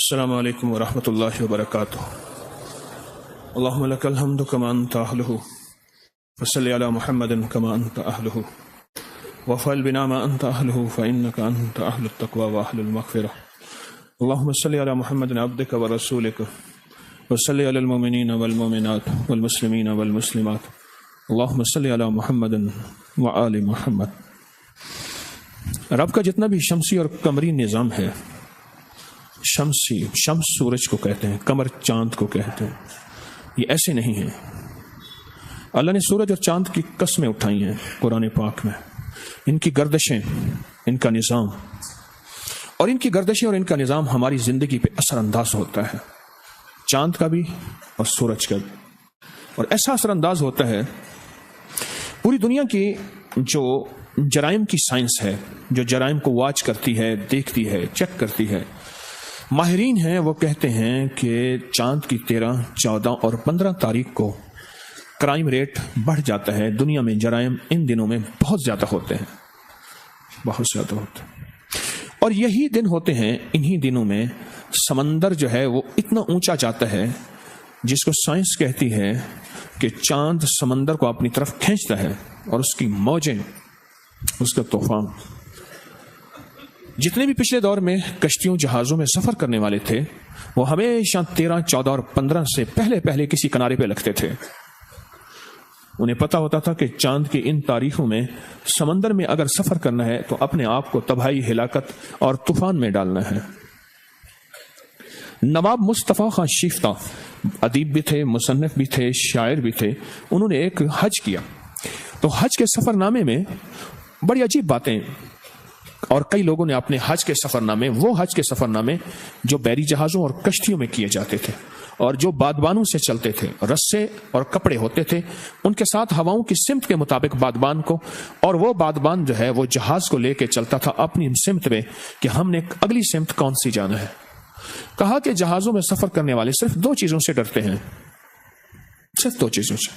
السلام علیکم ورحمۃ اللہ وبرکاتہ۔ اللہم لک الحمد کما انت اہلہ فصلی علی محمد کما انت اہلہ وفعل بنا ما انت اہلہ فانک انت اہل التقوی واہل المغفرہ۔ اللہم صلی علی محمد عبدک ورسولک وصلی علی المؤمنین والمؤمنات والمسلمین والمسلمات۔ اللہم صلی علی محمد وآل محمد۔ رب کا جتنا بھی شمسی اور قمری نظام ہے، شمس سورج کو کہتے ہیں، قمر چاند کو کہتے ہیں، یہ ایسے نہیں ہیں۔ اللہ نے سورج اور چاند کی قسمیں اٹھائی ہیں قرآن پاک میں، ان کی گردشیں، ان کا نظام، اور ان کی گردشیں اور ان کا نظام ہماری زندگی پہ اثر انداز ہوتا ہے، چاند کا بھی اور سورج کا بھی، اور ایسا اثر انداز ہوتا ہے پوری دنیا کی جو جرائم کی سائنس ہے، جو جرائم کو واچ کرتی ہے، دیکھتی ہے، چیک کرتی ہے، ماہرین ہیں وہ کہتے ہیں کہ چاند کی 13، 14 اور 15 تاریخ کو کرائم ریٹ بڑھ جاتا ہے، دنیا میں جرائم ان دنوں میں بہت زیادہ ہوتے ہیں، بہت زیادہ ہوتے ہیں۔ اور یہی دن ہوتے ہیں، انہی دنوں میں سمندر جو ہے وہ اتنا اونچا جاتا ہے جس کو سائنس کہتی ہے کہ چاند سمندر کو اپنی طرف کھینچتا ہے، اور اس کی موجیں، اس کا طوفان، جتنے بھی پچھلے دور میں کشتیوں جہازوں میں سفر کرنے والے تھے وہ ہمیشہ 13، 14 اور 15 سے پہلے کسی کنارے پہ لگتے تھے۔ انہیں پتا ہوتا تھا کہ چاند کی ان تاریخوں میں سمندر میں اگر سفر کرنا ہے تو اپنے آپ کو تباہی، ہلاکت اور طوفان میں ڈالنا ہے۔ نواب مصطفیٰ خان شیفتہ ادیب بھی تھے، مصنف بھی تھے، شاعر بھی تھے، انہوں نے ایک حج کیا، تو حج کے سفر نامے میں بڑی عجیب باتیں، اور کئی لوگوں نے اپنے حج کے سفر نامے جو بحری جہازوں اور کشتیوں میں کیے جاتے تھے اور جو بادبانوں سے چلتے تھے، رسے اور کپڑے ہوتے تھے، ان کے ساتھ ہواؤں کی سمت کے مطابق بادبان کو، اور وہ بادبان جو ہے وہ جہاز کو لے کے چلتا تھا اپنی سمت میں کہ ہم نے اگلی سمت کون سی جانا ہے۔ کہا کہ جہازوں میں سفر کرنے والے صرف 2 چیزوں سے ڈرتے ہیں، صرف 2 چیزوں سے۔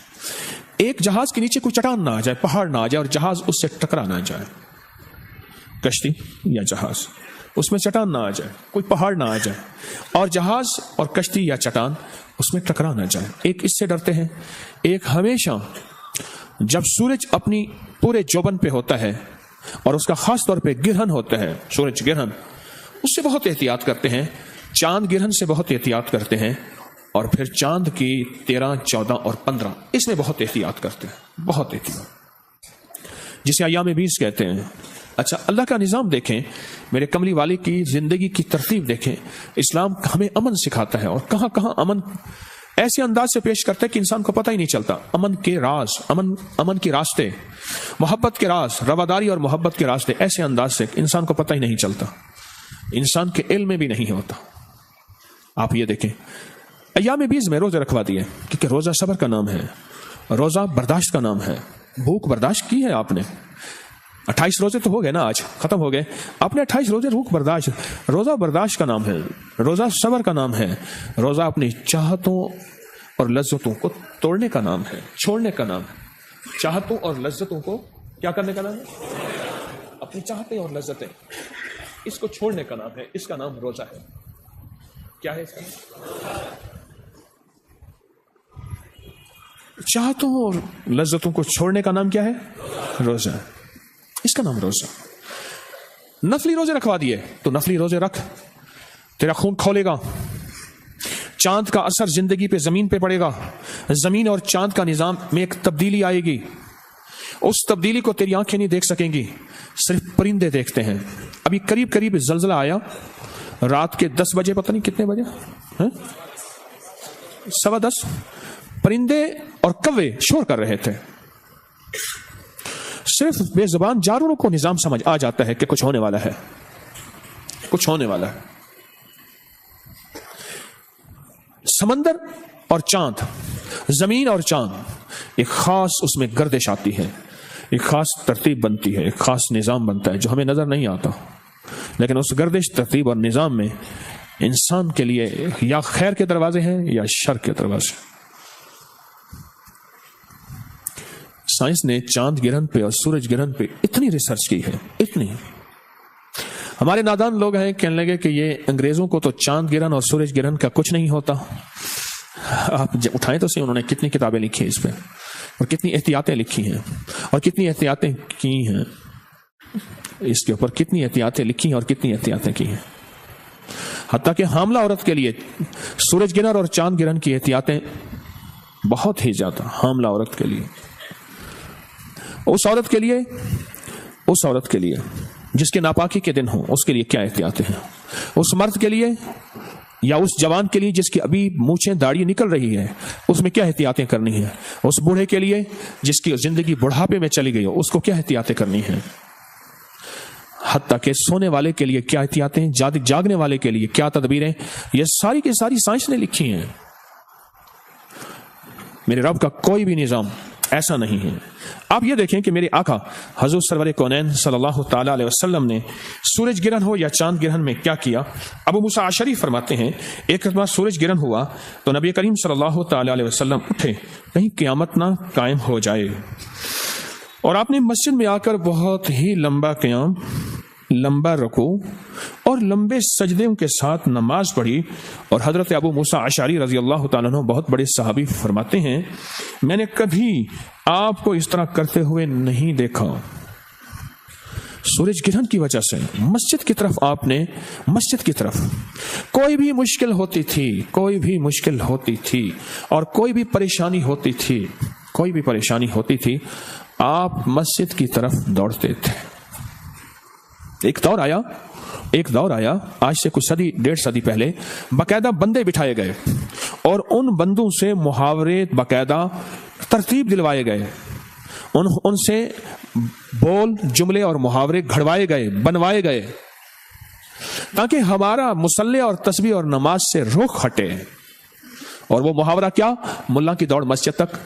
ایک، جہاز کے نیچے کوئی چٹان نہ آ جائے، پہاڑ نہ آ جائے اور جہاز اس سے ٹکرا نہ جائے، کشتی یا جہاز اس میں چٹان نہ آ جائے، کوئی پہاڑ نہ آ جائے، اور جہاز اور کشتی یا چٹان اس میں ٹکرا نہ جائے۔ ایک اس سے ڈرتے ہیں۔ ایک، ہمیشہ جب سورج اپنی پورے جوبن پہ ہوتا ہے اور اس کا خاص طور پہ گرہن ہوتا ہے، سورج گرہن، اس سے بہت احتیاط کرتے ہیں، چاند گرہن سے بہت احتیاط کرتے ہیں، اور پھر چاند کی 13، 14 اور 15 اس میں بہت احتیاط کرتے ہیں، بہت احتیاط، جسے ایام بیس کہتے ہیں۔ اچھا، اللہ کا نظام دیکھیں، میرے کملی والے کی زندگی کی ترتیب دیکھیں۔ اسلام ہمیں امن سکھاتا ہے، اور کہاں کہاں امن ایسے انداز سے پیش کرتا ہے کہ انسان کو پتہ ہی نہیں چلتا۔ امن کے راز، امن کے راستے، محبت کے راز، رواداری اور محبت کے راستے ایسے انداز سے انسان کو پتہ ہی نہیں چلتا، انسان کے علم میں بھی نہیں ہوتا۔ آپ یہ دیکھیں، ایام بیس میں روزے رکھوا دیے، کیونکہ روزہ صبر کا نام ہے، روزہ برداشت کا نام ہے۔ بھوک برداشت کی ہے آپ نے، 28 روزے تو ہو گئے نا، آج ختم ہو گئے، آپ نے 28 روزے بھوک برداشت، روزہ برداشت کا نام ہے، روزہ صبر کا نام ہے، روزہ اپنی چاہتوں اور لذتوں کو توڑنے کا نام ہے، چھوڑنے کا نام ہے۔ چاہتوں اور لذتوں کو کیا کرنے کا نام ہے؟ اپنی چاہتیں اور لذتیں، اس کو چھوڑنے کا نام ہے، اس کا نام روزہ ہے۔ کیا ہے اس کا نام؟ چاہتوں اور لذتوں کو چھوڑنے کا نام کیا ہے؟ روزہ، اس کا نام روزہ۔ نفلی روزے رکھوا دیے تو نفلی روزے رکھ، تیرا خون کھولے گا، چاند کا اثر زندگی پہ، زمین پہ پڑے گا، زمین اور چاند کا نظام میں ایک تبدیلی آئے گی، اس تبدیلی کو تیری آنکھیں نہیں دیکھ سکیں گی، صرف پرندے دیکھتے ہیں۔ ابھی قریب زلزلہ آیا رات کے 10 بجے، پتہ نہیں کتنے بجے، 10:15، پرندے اور کوے شور کر رہے تھے۔ صرف بے زبان جانوروں کو نظام سمجھ آ جاتا ہے کہ کچھ ہونے والا ہے، کچھ ہونے والا ہے۔ سمندر اور چاند، زمین اور چاند، ایک خاص اس میں گردش آتی ہے، ایک خاص ترتیب بنتی ہے، ایک خاص نظام بنتا ہے جو ہمیں نظر نہیں آتا، لیکن اس گردش، ترتیب اور نظام میں انسان کے لیے یا خیر کے دروازے ہیں یا شر کے دروازے۔ سائنس نے چاند گرہن پہ اور سورج گرہن پہ اتنی ریسرچ کی ہے، اتنی، ہمارے نادان لوگ ہیں کہنے لگے کہ یہ انگریزوں کو تو چاند گرہن اور سورج گرہن کا کچھ نہیں ہوتا. آپ اٹھائیں تو صحیح، انہوں نے کتنی کتابیں لکھی اس پہ، اور کتنی احتیاطیں لکھی ہیں، اور کتنی احتیاطیں کی ہیں اس کے اوپر، کتنی احتیاطیں لکھی ہیں اور کتنی احتیاطیں کی ہیں. حتیٰ کہ حاملہ عورت کے لیے سورج گرہن اور چاند گرہن کی احتیاطیں بہت ہی زیادہ. حاملہ عورت کے لیے، اس عورت کے لیے جس کے ناپاکی کے دن ہوں، اس کے لیے کیا احتیاطیں ہیں. اس مرد کے لیے یا اس جوان کے لیے جس کی ابھی مونچھیں داڑھی نکل رہی ہے، اس میں کیا احتیاطیں کرنی ہیں. اس بوڑھے کے لیے جس کی زندگی بڑھاپے میں چلی گئی ہو، اس کو کیا احتیاطیں کرنی ہیں. حتیٰ کہ سونے والے کے لیے کیا احتیاطیں، جاگنے والے کے لیے کیا تدبیریں، یہ ساری کی ساری سائنس نے لکھی ہیں. میرے رب کا کوئی بھی نظام ایسا نہیں ہے. آپ یہ دیکھیں کہ میرے آقا حضور سرور کونین صلی اللہ تعالی علیہ وسلم نے سورج گرہن ہو یا چاند گرہن میں کیا کیا. ابو موسیٰ اشعری فرماتے ہیں ایک مرتبہ سورج گرہن ہوا تو نبی کریم صلی اللہ تعالی علیہ وسلم اٹھے کہیں قیامت نہ قائم ہو جائے، اور آپ نے مسجد میں آ کر بہت ہی لمبا قیام، لمبا رکوع اور لمبے سجدوں کے ساتھ نماز پڑھی. اور حضرت ابو موسیٰ اشعری رضی اللہ تعالیٰ عنہ بہت بڑے صحابی فرماتے ہیں میں نے کبھی آپ کو اس طرح کرتے ہوئے نہیں دیکھا. سورج گرہن کی وجہ سے مسجد کی طرف کوئی بھی مشکل ہوتی تھی اور کوئی بھی پریشانی ہوتی تھی آپ مسجد کی طرف دوڑتے تھے. ایک دور آیا آج سے کچھ صدی، 1.5 صدی پہلے، باقاعدہ بندے بٹھائے گئے اور ان بندوں سے محاورے باقاعدہ ترتیب دلوائے گئے، ان سے بول، جملے اور محاورے گھڑوائے گئے، بنوائے گئے، تاکہ ہمارا مصلی اور تسبیح اور نماز سے رخ ہٹے. اور وہ محاورہ کیا؟ ملا کی دوڑ مسجد تک.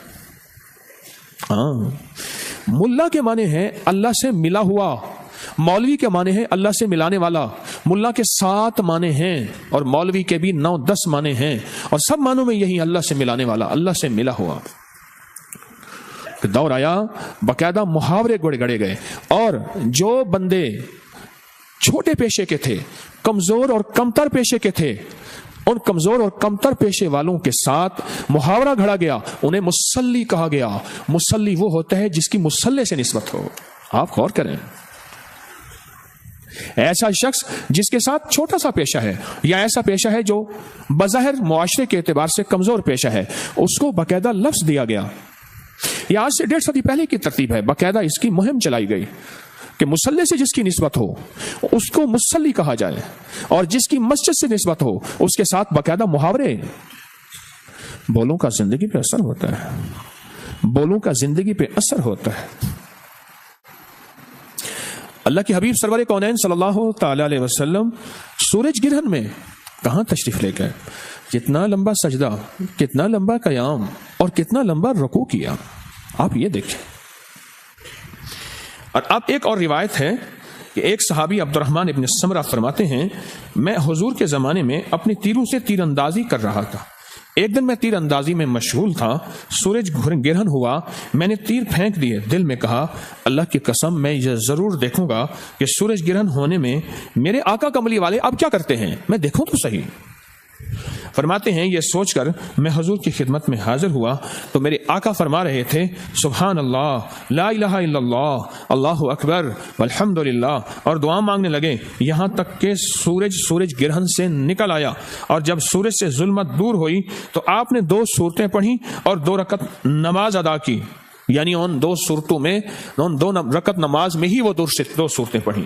ملا کے معنی ہے اللہ سے ملا ہوا، مولوی کے معنی ہے اللہ سے ملانے والا. ملا کے 7 معنی ہیں اور مولوی کے بھی 9-10 معنی ہیں، اور سب معنوں میں یہی اللہ سے ملانے والا، اللہ سے ملا ہوا. دور آیا باقاعدہ محاورے گڑے گئے، اور جو بندے چھوٹے پیشے کے تھے، کمزور اور کمتر پیشے کے تھے، ان کمزور اور کمتر پیشے والوں کے ساتھ محاورہ گھڑا گیا. انہیں مصلی کہا گیا. مصلی وہ ہوتا ہے جس کی مصلی سے نسبت ہو. آپ غور کریں، ایسا شخص جس کے ساتھ چھوٹا سا پیشہ ہے، یا ایسا پیشہ ہے جو بظاہر معاشرے کے اعتبار سے کمزور پیشہ ہے، اس کو باقاعدہ لفظ دیا گیا. یہ آج سے 1.5 صدی پہلے کی ترتیب ہے. باقاعدہ اس کی مہم چلائی گئی کہ مصلی سے جس کی نسبت ہو اس کو مصلی کہا جائے، اور جس کی مسجد سے نسبت ہو اس کے ساتھ باقاعدہ محاورے. بولوں کا زندگی پہ اثر ہوتا ہے. اللہ کے حبیب سرور کونین صلی اللہ تعالی علیہ وسلم سورج گرہن میں کہاں تشریف لے گئے؟ کتنا لمبا سجدہ، کتنا لمبا قیام اور کتنا لمبا رکوع کیا. آپ یہ دیکھیں. اور اب ایک اور روایت ہے کہ ایک صحابی عبد الرحمن ابن سمرہ فرماتے ہیں میں حضور کے زمانے میں اپنی تیروں سے تیر اندازی کر رہا تھا. ایک دن میں تیر اندازی میں مشغول تھا، سورج گرہن ہوا، میں نے تیر پھینک دیے. دل میں کہا اللہ کی قسم میں یہ ضرور دیکھوں گا کہ سورج گرہن ہونے میں میرے آقا کملی والے اب کیا کرتے ہیں، میں دیکھوں تو صحیح. فرماتے ہیں یہ سوچ کر میں حضور کی خدمت میں حاضر ہوا تو میرے آقا فرما رہے تھے سبحان اللہ، لا الہ الا اللہ، اللہ اکبر، والحمد للہ، اور دعا مانگنے لگے یہاں تک کہ سورج گرہن سے نکل آیا. اور جب سورج سے ظلمت دور ہوئی تو آپ نے 2 سورتیں پڑھی اور 2 رکعت نماز ادا کی. یعنی ان 2 صورتوں میں، ان 2 رکعت نماز میں ہی وہ 2 صورتیں پڑھی.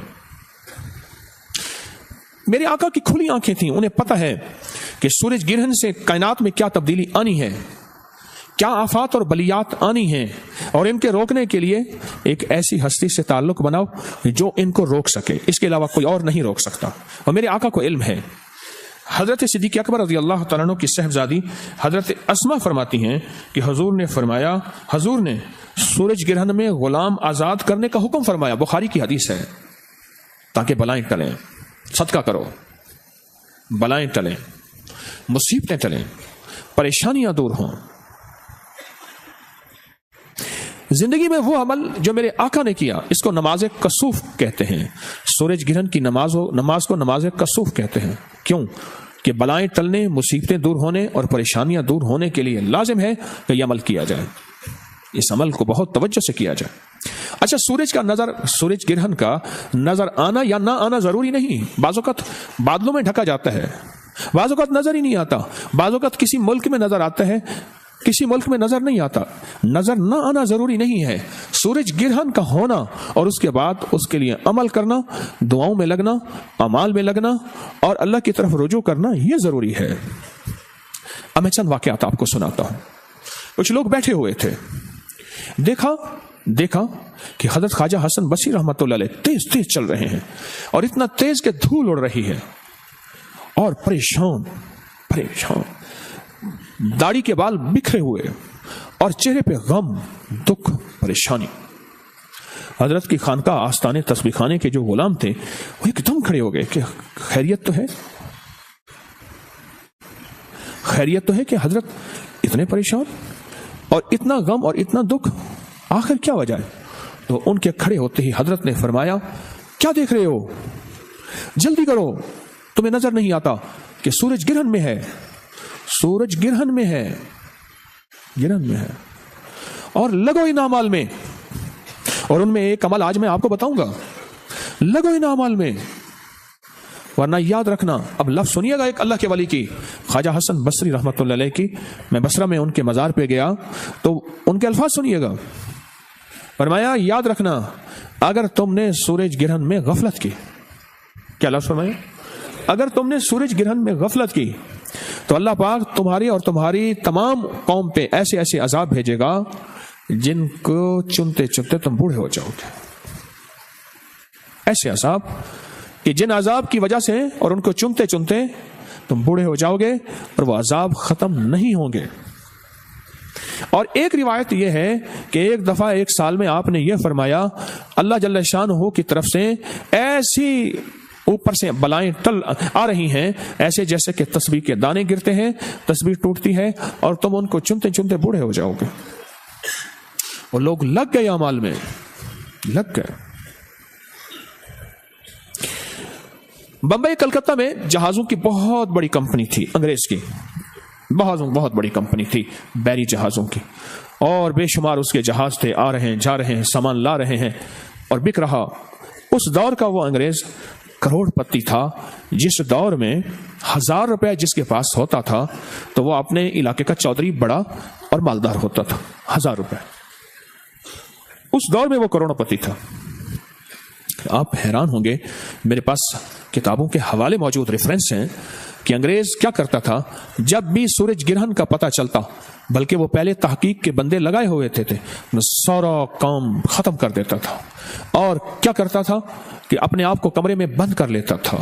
میرے آقا کی کھلی آنکھیں تھیں، انہیں پتہ ہے کہ سورج گرہن سے کائنات میں کیا تبدیلی آنی ہے، کیا آفات اور بلیات آنی ہیں، اور ان کے روکنے کے لیے ایک ایسی ہستی سے تعلق بناؤ جو ان کو روک سکے، اس کے علاوہ کوئی اور نہیں روک سکتا. اور میرے آقا کو علم ہے. حضرت صدیق اکبر رضی اللہ تعالیٰ عنہ کی صاحبزادی حضرت اسما فرماتی ہیں کہ حضور نے سورج گرہن میں غلام آزاد کرنے کا حکم فرمایا. بخاری کی حدیث ہے. تاکہ بلائیں ٹلیں، صدقہ کرو، بلائیں ٹلیں، مصیبتیں ٹلیں، پریشانیاں دور ہوں. زندگی میں وہ عمل جو میرے آقا نے کیا، اس کو نماز کسوف کہتے ہیں۔ سورج گرہن کی نماز کو نماز کسوف کہتے ہیں۔ کیوں؟ کہ بلائیں ٹلنے، مصیبتیں دور ہونے اور پریشانیاں دور ہونے کے لیے لازم ہے کہ یہ عمل کیا جائے، اس عمل کو بہت توجہ سے کیا جائے۔ اچھا، سورج گرہن کا نظر آنا یا نہ آنا ضروری نہیں۔ بعض اوقات بادلوں میں ڈھکا جاتا ہے، بعض اوقات نظر ہی نہیں آتا، بعض اوقات کسی ملک میں نظر آتا ہے، کسی ملک میں نظر نہیں آتا۔ نظر نہ آنا ضروری نہیں ہے، سورج گرہن کا ہونا اور اس کے بعد اس کے لیے عمل کرنا، دعاؤں میں لگنا، اعمال میں لگنا اور اللہ کی طرف رجوع کرنا، یہ ضروری ہے۔ اب میں چند واقعات آپ کو سناتا ہوں۔ کچھ لوگ بیٹھے ہوئے تھے، دیکھا کہ حضرت خواجہ حسن بصری رحمۃ اللہ علیہ تیز تیز چل رہے ہیں اور اتنا تیز کہ دھول اڑ رہی ہے اور پریشان داڑھی کے بال بکھرے ہوئے اور چہرے پہ غم، دکھ، پریشانی۔ حضرت کی خانقاہ آستانے تسبیح خانے کے جو غلام تھے وہ ایک دم کھڑے ہو گئے کہ خیریت تو ہے کہ حضرت اتنے پریشان اور اتنا غم اور اتنا دکھ، آخر کیا وجہ ہے؟ تو ان کے کھڑے ہوتے ہی حضرت نے فرمایا، کیا دیکھ رہے ہو؟ جلدی کرو، تمہیں نظر نہیں آتا کہ سورج گرہن میں ہے، سورج گرہن میں ہے اور لگو ان اعمال میں۔ اور ان میں ایک عمل آج میں آپ کو بتاؤں گا، لگو ان اعمال میں، ورنہ یاد رکھنا۔ اب لفظ سنیے گا ایک اللہ کے ولی کی، خواجہ حسن بصری رحمۃ اللہ علیہ کی۔ میں بصرہ میں ان کے مزار پہ گیا تو ان کے الفاظ سنیے گا۔ فرمایا، یاد رکھنا اگر تم نے سورج گرہن میں غفلت کی، کیا لفظ فرمایا؟ اگر تم نے سورج گرہن میں غفلت کی تو اللہ پاک تمہاری اور تمہاری تمام قوم پہ ایسے ایسے عذاب بھیجے گا جن کو چنتے چنتے تم بوڑھے ہو جاؤ گے۔ ایسے عذاب کہ جن عذاب کی وجہ سے اور ان کو چنتے چنتے تم بوڑھے ہو جاؤ گے اور وہ عذاب ختم نہیں ہوں گے۔ اور ایک روایت یہ ہے کہ ایک دفعہ ایک سال میں آپ نے یہ فرمایا، اللہ جل شانہ کی طرف سے ایسی اوپر سے بلائیں ٹل آ رہی ہیں، ایسے جیسے کہ تسبیح کے دانے گرتے ہیں، تسبیح ٹوٹتی ہے اور تم ان کو چنتے چنتے بوڑھے ہو جاؤ گے۔ اور لوگ لگ گئے اعمال میں، لگ گئے۔ بمبئی کلکتہ میں جہازوں کی بہت بڑی کمپنی تھی، انگریز کی بہت بڑی کمپنی تھی، بیری جہازوں کی، اور بے شمار اس کے جہاز تھے، آ رہے ہیں جا رہے ہیں، سامان لا رہے ہیں اور بک رہا۔ اس دور کا وہ انگریز کروڑ پتی تھا، جس دور میں 1000 روپے جس کے پاس ہوتا تھا تو وہ اپنے علاقے کا چودھری بڑا اور مالدار ہوتا تھا۔ 1000 روپے اس دور میں وہ کروڑ پتی تھا۔ آپ حیران ہوں گے، میرے پاس کتابوں کے حوالے موجود، ریفرنس ہیں کہ انگریز کیا کرتا تھا، جب بھی سورج گرہن کا پتہ چلتا، بلکہ وہ پہلے تحقیق کے بندے لگائے ہوئے تھے، سارا کام ختم کر دیتا تھا اور کیا کرتا تھا کہ اپنے آپ کو کمرے میں بند کر لیتا تھا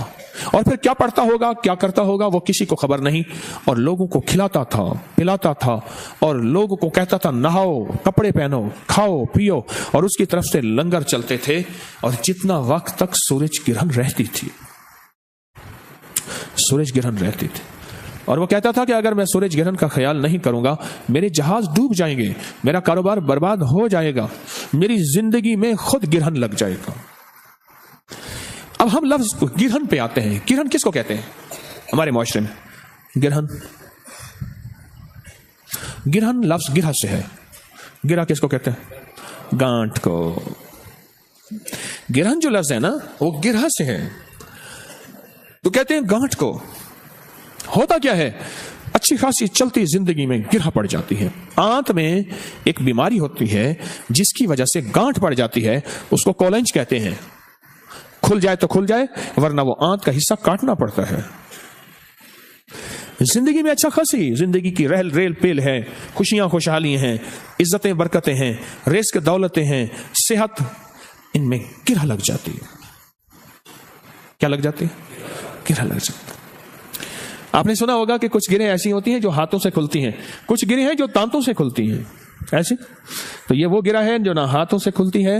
اور پھر کیا پڑھتا ہوگا، کیا کرتا ہوگا، وہ کسی کو خبر نہیں، اور لوگوں کو کھلاتا تھا، پلاتا تھا اور لوگوں کو کہتا تھا نہاؤ، کپڑے پہنو، کھاؤ پیو، اور اس کی طرف سے لنگر چلتے تھے، اور جتنا وقت تک سورج گرہن رہتی تھی، اور وہ کہتا تھا کہ اگر میں سورج گرہن کا خیال نہیں کروں گا میرے جہاز ڈوب جائیں گے، میرا کاروبار برباد ہو جائے گا، میری زندگی میں خود گرہن لگ جائے گا۔ اب ہم لفظ گرہن پہ آتے ہیں۔ گرہن کس کو کہتے ہیں ہمارے معاشرے میں؟ گرہن لفظ گرہ سے ہے۔ گرہ کس کو کہتے ہیں؟ گانٹ کو۔ گرہن جو لفظ ہے نا وہ گرہ سے ہے، تو کہتے ہیں گانٹ کو۔ ہوتا کیا ہے، اچھی خاصی چلتی زندگی میں گرہ پڑ جاتی ہے۔ آنت میں ایک بیماری ہوتی ہے جس کی وجہ سے گانٹ پڑ جاتی ہے، اس کو کولنج کہتے ہیں۔ کھل جائے تو کھل جائے، ورنہ وہ آنت کا حصہ کاٹنا پڑتا ہے۔ زندگی میں اچھا خاصی زندگی کی ریل پیل ہے، خوشیاں خوشحالی ہیں، عزتیں برکتیں ہیں، رزق دولتیں ہیں، صحت، ان میں گرہ لگ جاتی ہے۔ کیا لگ جاتی ہے؟ گرہ لگ جاتی ہے۔ آپ نے سنا ہوگا کہ کچھ گرہیں ایسی ہوتی ہیں جو ہاتھوں سے کھلتی ہیں، کچھ گرہیں ہیں جو دانتوں سے کھلتی ہیں، ایسے۔ تو یہ وہ گرہ ہے جو نہ ہاتھوں سے کھلتی ہے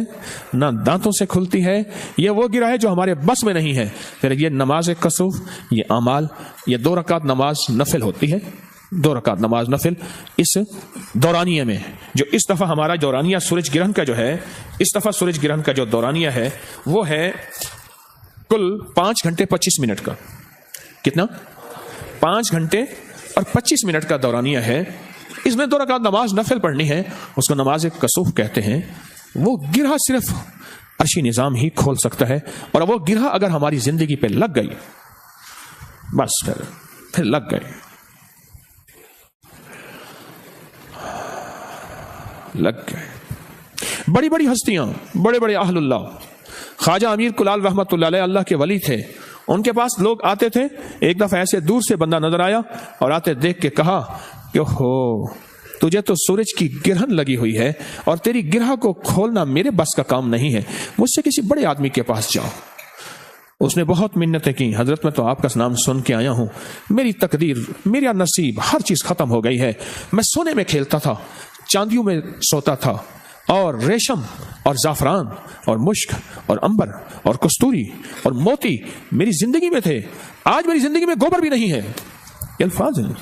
نہ دانتوں سے کھلتی ہے، یہ وہ گرہ ہے جو ہمارے بس میں نہیں ہے۔ پھر یہ نماز کسوف، یہ اعمال، یہ 2 رکعت نماز نفل ہوتی ہے، 2 رکعت نماز نفل اس دورانیہ میں. جو اس دفعہ ہمارا دورانیہ سورج گرہن کا جو ہے، اس دفعہ سورج گرہن کا جو دورانیہ ہے وہ ہے کل 5 گھنٹے 25 منٹ کا. کتنا؟ 5 گھنٹے اور 25 منٹ کا دورانیہ ہے. اس میں 2 رکعت نماز نفل پڑھنی ہے، اس کو نماز کسوف کہتے ہیں. وہ گرہ صرف عرشی نظام ہی کھول سکتا ہے، اور وہ گرہ اگر ہماری زندگی پہ لگ گئی بس پھر لگ گئے. بڑی بڑی ہستیاں، بڑے بڑے اہل اللہ، خواجہ امیر کلال رحمت اللہ علیہ اللہ کے ولی تھے. ان کے پاس لوگ آتے تھے، ایک دفعہ ایسے دور سے بندہ نظر آیا اور آتے دیکھ کے کہا کہ ہو تجھے تو سورج کی گرہن لگی ہوئی ہے اور تیری گرہ کو کھولنا میرے بس کا کام نہیں ہے، مجھ سے کسی بڑے آدمی کے پاس جاؤ. اس نے بہت منتیں کی، حضرت میں تو آپ کا نام سن کے آیا ہوں، میری تقدیر، میرا نصیب، ہر چیز ختم ہو گئی ہے. میں سونے میں کھیلتا تھا، چاندیوں میں سوتا تھا، اور ریشم اور زعفران اور مشک اور عنبر اور کستوری اور موتی میری زندگی میں تھے. آج میری زندگی میں گوبر بھی نہیں ہے. یہ الفاظ ہیں،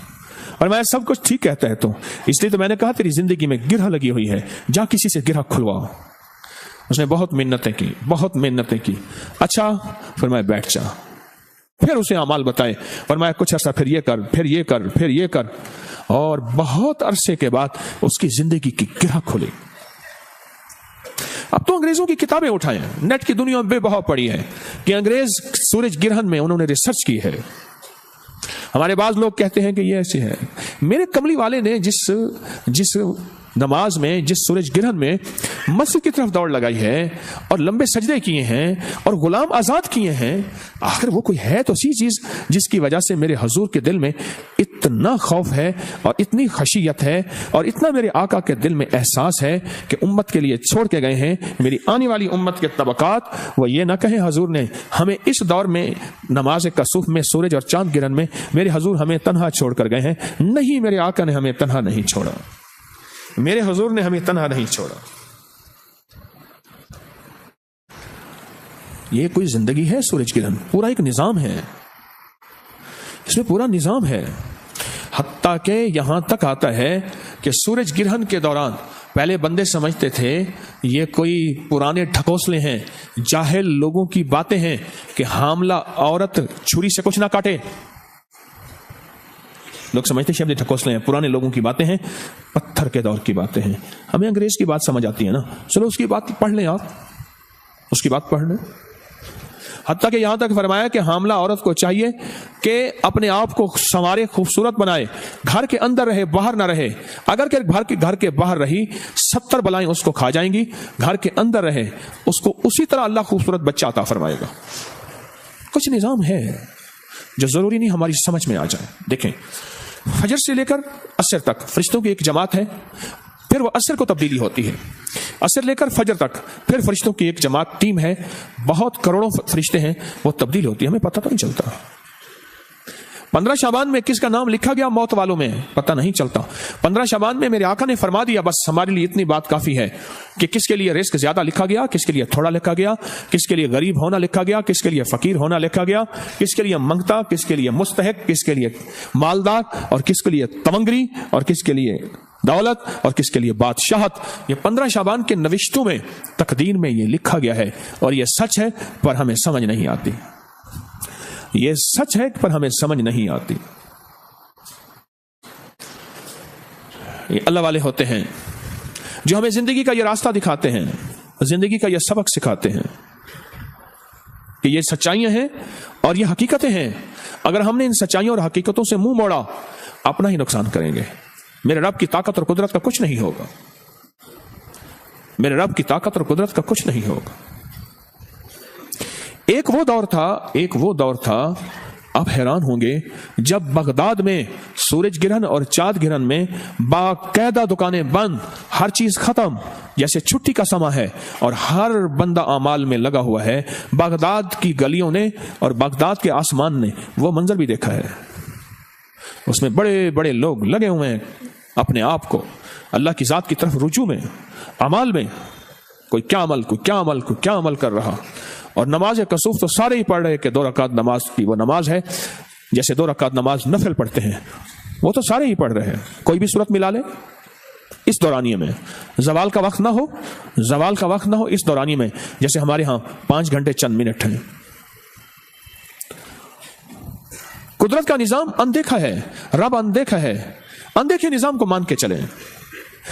اور میں سب کچھ ٹھیک کہتا ہے تو اس لیے تو میں نے کہا تیری زندگی میں گرہ لگی ہوئی ہے، جا کسی سے گرہ کھلواؤ. اس نے بہت منتیں کی، بہت منتیں کی. اچھا فرمایا بیٹھ جا. پھر اسے اعمال بتائے، فرمایا کچھ عرصہ پھر یہ کر، پھر یہ کر، پھر یہ کر، اور بہت عرصے کے بعد اس کی زندگی کی گرہ کھلی. اب تو انگریزوں کی کتابیں اٹھائیں، نیٹ کی دنیا میں بے بہا پڑی ہے کہ انگریز سورج گرہن میں انہوں نے ریسرچ کی ہے. ہمارے بعض لوگ کہتے ہیں کہ یہ ایسے ہے. میرے کملی والے نے جس نماز میں، جس سورج گرہن میں مسجد کی طرف دوڑ لگائی ہے اور لمبے سجدے کیے ہیں اور غلام آزاد کیے ہیں، آخر وہ کوئی ہے تو سی چیز جس کی وجہ سے میرے حضور کے دل میں اتنا خوف ہے اور اتنی خشیت ہے اور اتنا میرے آقا کے دل میں احساس ہے کہ امت کے لیے چھوڑ کے گئے ہیں. میری آنے والی امت کے طبقات وہ یہ نہ کہیں حضور نے ہمیں اس دور میں نماز کسوف میں، سورج اور چاند گرہن میں میرے حضور ہمیں تنہا چھوڑ کر گئے ہیں. نہیں، میرے آقا نے ہمیں تنہا نہیں چھوڑا، میرے حضور نے ہمیں تنہا نہیں چھوڑا. یہ کوئی زندگی ہے سورج گرہن؟ پورا ایک نظام ہے، اس میں پورا نظام ہے. حتیٰ کہ یہاں تک آتا ہے کہ سورج گرہن کے دوران پہلے بندے سمجھتے تھے یہ کوئی پرانے ڈھکوسلے ہیں، جاہل لوگوں کی باتیں ہیں کہ حاملہ عورت چھری سے کچھ نہ کاٹے. لوگ سمجھتے ہیں شبد ڈھکوسلے ہیں، پرانے لوگوں کی باتیں ہیں، پتھر کے دور کی باتیں ہیں. ہمیں انگریز کی بات سمجھ آتی ہے نا، چلو اس کی بات پڑھ لیں، آپ اس کی بات پڑھ لیں. حتیٰ کہ یہاں تک فرمایا کہ حاملہ عورت کو چاہیے کہ اپنے آپ کو سنوارے، خوبصورت بنائے، گھر کے اندر رہے، باہر نہ رہے. اگر کہ گھر کے باہر رہی 70 بلائیں اس کو کھا جائیں گی. گھر کے اندر رہے، اس کو اسی طرح اللہ خوبصورت بچہ عطا فرمائے گا. کچھ نظام ہے جو ضروری نہیں ہماری سمجھ میں آ جائے. دیکھیں، فجر سے لے کر عصر تک فرشتوں کی ایک جماعت ہے، پھر وہ عصر کو تبدیلی ہوتی ہے. عصر لے کر فجر تک پھر فرشتوں کی ایک جماعت، ٹیم ہے، بہت کروڑوں فرشتے ہیں، وہ تبدیل ہوتی ہے، ہمیں پتہ تو نہیں چلتا. 15 شعبان میں کس کا نام لکھا گیا موت والوں میں پتہ نہیں چلتا. 15 شعبان میں میرے آقا نے فرما دیا، بس ہمارے لیے اتنی بات کافی ہے کہ کس کے لیے رزق زیادہ لکھا گیا، کس کے لیے تھوڑا لکھا گیا، کس کے لیے غریب ہونا لکھا گیا، کس کے لیے فقیر ہونا لکھا گیا، کس کے لیے منگتا، کس کے لیے مستحق، کس کے لیے مالدار، اور کس کے لیے تمنگری، اور کس کے لیے دولت، اور کس کے لیے بادشاہت. یہ 15 شعبان کے نوشتوں میں، تقدیر میں یہ لکھا گیا ہے، اور یہ سچ ہے پر ہمیں سمجھ نہیں آتی. یہ سچ ہے پر ہمیں سمجھ نہیں آتی. یہ اللہ والے ہوتے ہیں جو ہمیں زندگی کا یہ راستہ دکھاتے ہیں، زندگی کا یہ سبق سکھاتے ہیں کہ یہ سچائیاں ہیں اور یہ حقیقتیں ہیں. اگر ہم نے ان سچائیوں اور حقیقتوں سے منہ موڑا، اپنا ہی نقصان کریں گے. میرے رب کی طاقت اور قدرت کا کچھ نہیں ہوگا، میرے رب کی طاقت اور قدرت کا کچھ نہیں ہوگا. ایک وہ دور تھا، آپ حیران ہوں گے، جب بغداد میں سورج گرہن اور چاند گرہن میں باقاعدہ دکانیں بند، ہر چیز ختم، جیسے چھٹی کا سما ہے، اور ہر بندہ اعمال میں لگا ہوا ہے. بغداد کی گلیوں نے اور بغداد کے آسمان نے وہ منظر بھی دیکھا ہے. اس میں بڑے بڑے لوگ لگے ہوئے ہیں اپنے آپ کو اللہ کی ذات کی طرف رجوع میں، اعمال میں. کوئی کیا عمل، کوئی کیا عمل، کوئی کیا عمل کر رہا. اور نماز کسوف تو سارے ہی پڑھ رہے کہ 2 رکعت نماز کی وہ نماز ہے جیسے 2 رکعت نماز نفل پڑھتے ہیں. وہ تو سارے ہی پڑھ رہے ہیں، کوئی بھی صورت ملا لے اس دورانیے میں، زوال کا وقت نہ ہو، زوال کا وقت نہ ہو اس دورانیے میں، جیسے ہمارے ہاں 5 گھنٹے چند منٹ ہیں۔ قدرت کا نظام اندیکھا ہے، رب اندیکھا ہے، اندیکھے نظام کو مان کے چلیں،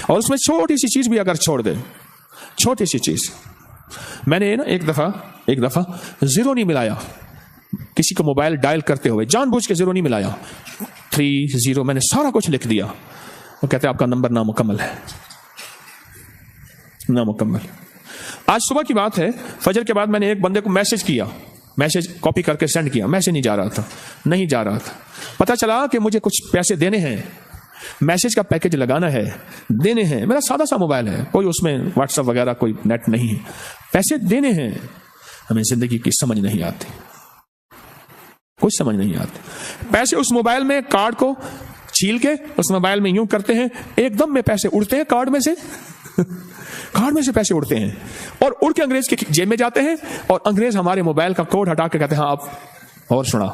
اور اس میں چھوٹی سی چیز بھی اگر چھوڑ دیں، چھوٹی سی چیز، میں نے نا ایک دفعہ زیرو نہیں ملایا، کسی کو موبائل ڈائل کرتے ہوئے جان بوجھ کے زیرو نہیں ملایا، 30 میں نے سارا کچھ لکھ دیا، وہ کہتے ہیں آپ کا نمبر نامکمل ہے، نامکمل۔ آج صبح کی بات ہے، فجر کے بعد میں نے ایک بندے کو میسج کیا، میسج کاپی کر کے سینڈ کیا، میسج نہیں جا رہا تھا، پتا چلا کہ مجھے کچھ پیسے دینے ہیں، میسج کا پیکج لگانا ہے، دینے ہیں، میرا سادہ سا موبائل ہے، کوئی اس میں واٹس ایپ وغیرہ کوئی نیٹ نہیں ہے، پیسے دینے ہیں۔ ہمیں زندگی کی سمجھ نہیں آتی، کچھ سمجھ نہیں آتی۔ پیسے اس موبائل میں کارڈ کو چھیل کے اس موبائل میں یوں کرتے ہیں، ایک دم میں پیسے اڑتے ہیں کارڈ میں سے کارڈ میں سے پیسے اڑتے ہیں اور اڑ کے انگریز کے جیب میں جاتے ہیں، اور انگریز ہمارے موبائل کا کوڈ ہٹا کے کہتے ہیں ہاں آپ اور سنا،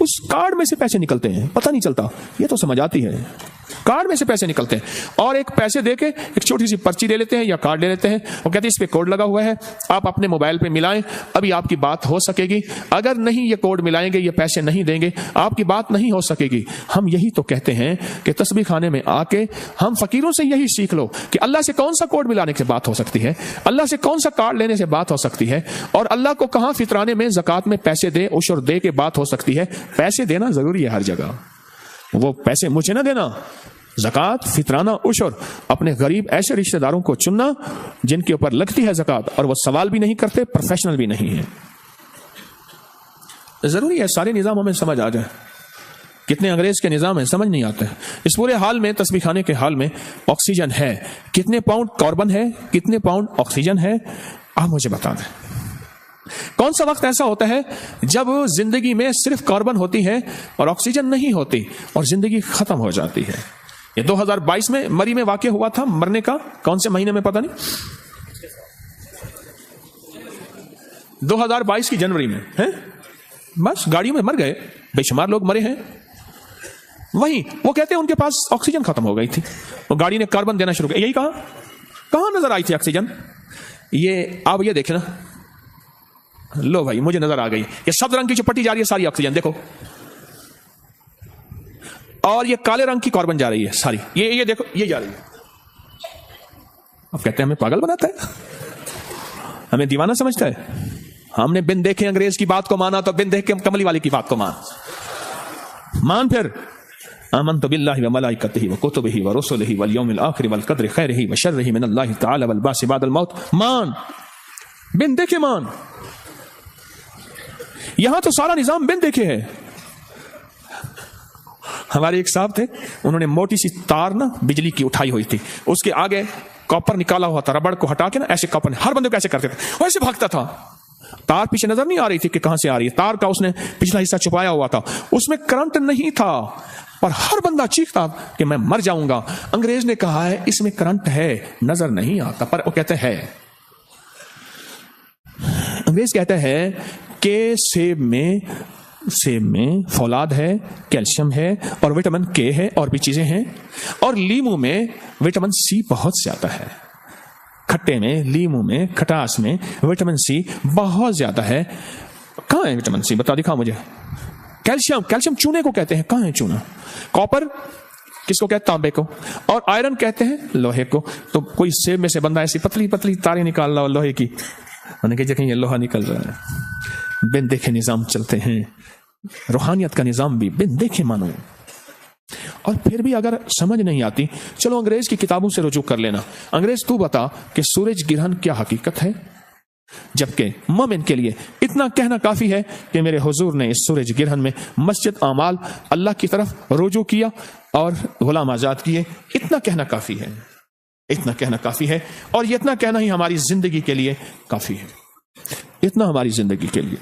اس کارڈ میں سے پیسے نکلتے ہیں، پتہ نہیں چلتا، یہ تو سمجھ آتی ہے، کارڈ میں سے پیسے نکلتے ہیں، اور ایک پیسے دے کے ایک چھوٹی سی پرچی دے لیتے ہیں یا کارڈ لے لیتے ہیں، وہ کہتے ہیں اس پہ کوڈ لگا ہوا ہے، آپ اپنے موبائل پہ ملائیں، ابھی آپ کی بات ہو سکے گی، اگر نہیں یہ کوڈ ملائیں گے، یہ پیسے نہیں دیں گے، آپ کی بات نہیں ہو سکے گی۔ ہم یہی تو کہتے ہیں کہ تسبیح خانے میں آ کے ہم فقیروں سے یہی سیکھ لو کہ اللہ سے کون سا کوڈ ملانے سے بات ہو سکتی ہے، اللہ سے کون سا کارڈ لینے سے بات ہو سکتی ہے، اور اللہ کو کہاں فطرانے میں زکوٰۃ میں پیسے دے عشر دے کے بات ہو سکتی ہے۔ پیسے دینا ضروری ہے ہر جگہ، وہ پیسے مجھے نہ دینا، زکوٰۃ، فطرانہ، عشر، اپنے غریب ایسے رشتہ داروں کو چننا جن کے اوپر لگتی ہے زکوٰۃ اور وہ سوال بھی نہیں کرتے، پروفیشنل بھی نہیں ہے۔ ضروری ہے سارے نظام ہمیں سمجھ آ جائے، کتنے انگریز کے نظام ہیں سمجھ نہیں آتے۔ اس پورے حال میں، تسبیح خانے کے حال میں آکسیجن ہے، کتنے پاؤنڈ کاربن ہے، کتنے پاؤنڈ آکسیجن ہے، آپ مجھے بتا دیں۔ کون سا وقت ایسا ہوتا ہے جب زندگی میں صرف کاربن ہوتی ہے اور آکسیجن نہیں ہوتی اور زندگی ختم ہو جاتی ہے؟ یہ 2022 میں مری میں واقع ہوا تھا، مرنے کا کون سے مہینے میں پتہ نہیں، 2022 کی جنوری میں ہے، بس گاڑیوں میں مر گئے، بے شمار لوگ مرے ہیں۔ وہیں وہ کہتے ہیں ان کے پاس آکسیجن ختم ہو گئی تھی، وہ گاڑی نے کاربن دینا شروع کیا، یہی کہاں نظر آئی تھی آکسیجن؟ یہ آپ یہ دیکھیں نا، لو بھائی مجھے نظر آ گئی، یہ سبز رنگ کی جو پٹی جا رہی ہے ساری آکسیجن دیکھو، اور یہ کالے رنگ کی کاربن جا رہی ہے ساری، یہ دیکھو یہ جا رہی ہے۔ اب کہتے ہیں ہمیں پاگل بناتا ہے، ہمیں دیوانہ سمجھتا ہے۔ ہم نے بن دیکھے انگریز کی بات کو مانا تو بن دیکھ کے کملی والے کی بات کو مان پھر آمنت باللہ وملائکتہ وکتبہ ورسلہ والیوم الآخر والقدر خیرہ وشرہ من اللہ تعالی والبعث بعد الموت، مان، بن دیکھے مان۔ یہاں تو سارا نظام بن دیکھے ہے۔ ہمارے ایک صاحب تھے، انہوں نے موٹی سی تار نا بجلی کی اٹھائی ہوئی تھی، اس کے آگے کاپر نکالا ہوا تھا، ربڑ کو ہٹا کے نا ایسے کاپر ہر بندے کو ایسے کرتے تھے، وہ ایسے بھاگتا تھا، تار پیچھے نظر نہیں آ رہی تھی کہ کہاں سے آ رہی ہے، تار کا اس نے پچھلا حصہ چھپایا ہوا تھا، اس میں کرنٹ نہیں تھا، اور ہر بندہ چیختا کہ میں مر جاؤں گا۔ انگریز نے کہا ہے اس میں کرنٹ ہے، نظر نہیں آتا، پر وہ کہتے ہے، انگریز کہتا ہے کہ سیب میں فولاد ہے، کیلشیم ہے، اور وٹامن کے ہے، اور بھی چیزیں ہیں، اور لیمو میں وٹامن سی بہت زیادہ ہے، کھٹے میں، لیمو میں، کھٹاس میں وٹامن سی بہت زیادہ ہے۔ کہاں ہے وٹامن سی؟ بتا دکھا مجھے۔ کیلشیم چونے کو کہتے ہیں، کہاں ہے چونا؟ کاپر کس کو کہتے ہیں؟ تانبے کو، اور آئرن کہتے ہیں لوہے کو۔ تو کوئی سیب میں سے بندہ ایسی پتلی پتلی تاریں نکال رہا لوہے کی، یہ لوہا نکل رہا ہے۔ بن دیکھے نظام چلتے ہیں، روحانیت کا نظام بھی بن دیکھے مانو۔ اور پھر بھی اگر سمجھ نہیں آتی، چلو انگریز کی کتابوں سے رجوع کر لینا، انگریز تو بتا کہ سورج گرہن کیا حقیقت ہے، جبکہ مومن کے لیے اتنا کہنا کافی ہے کہ میرے حضور نے اس سورج گرہن میں مسجد اعمال، اللہ کی طرف رجوع کیا اور غلام آزاد کیے، اتنا کہنا کافی ہے، اتنا کہنا کافی ہے، اور یہ اتنا کہنا ہی ہماری زندگی کے لیے کافی ہے، اتنا ہماری زندگی کے لیے۔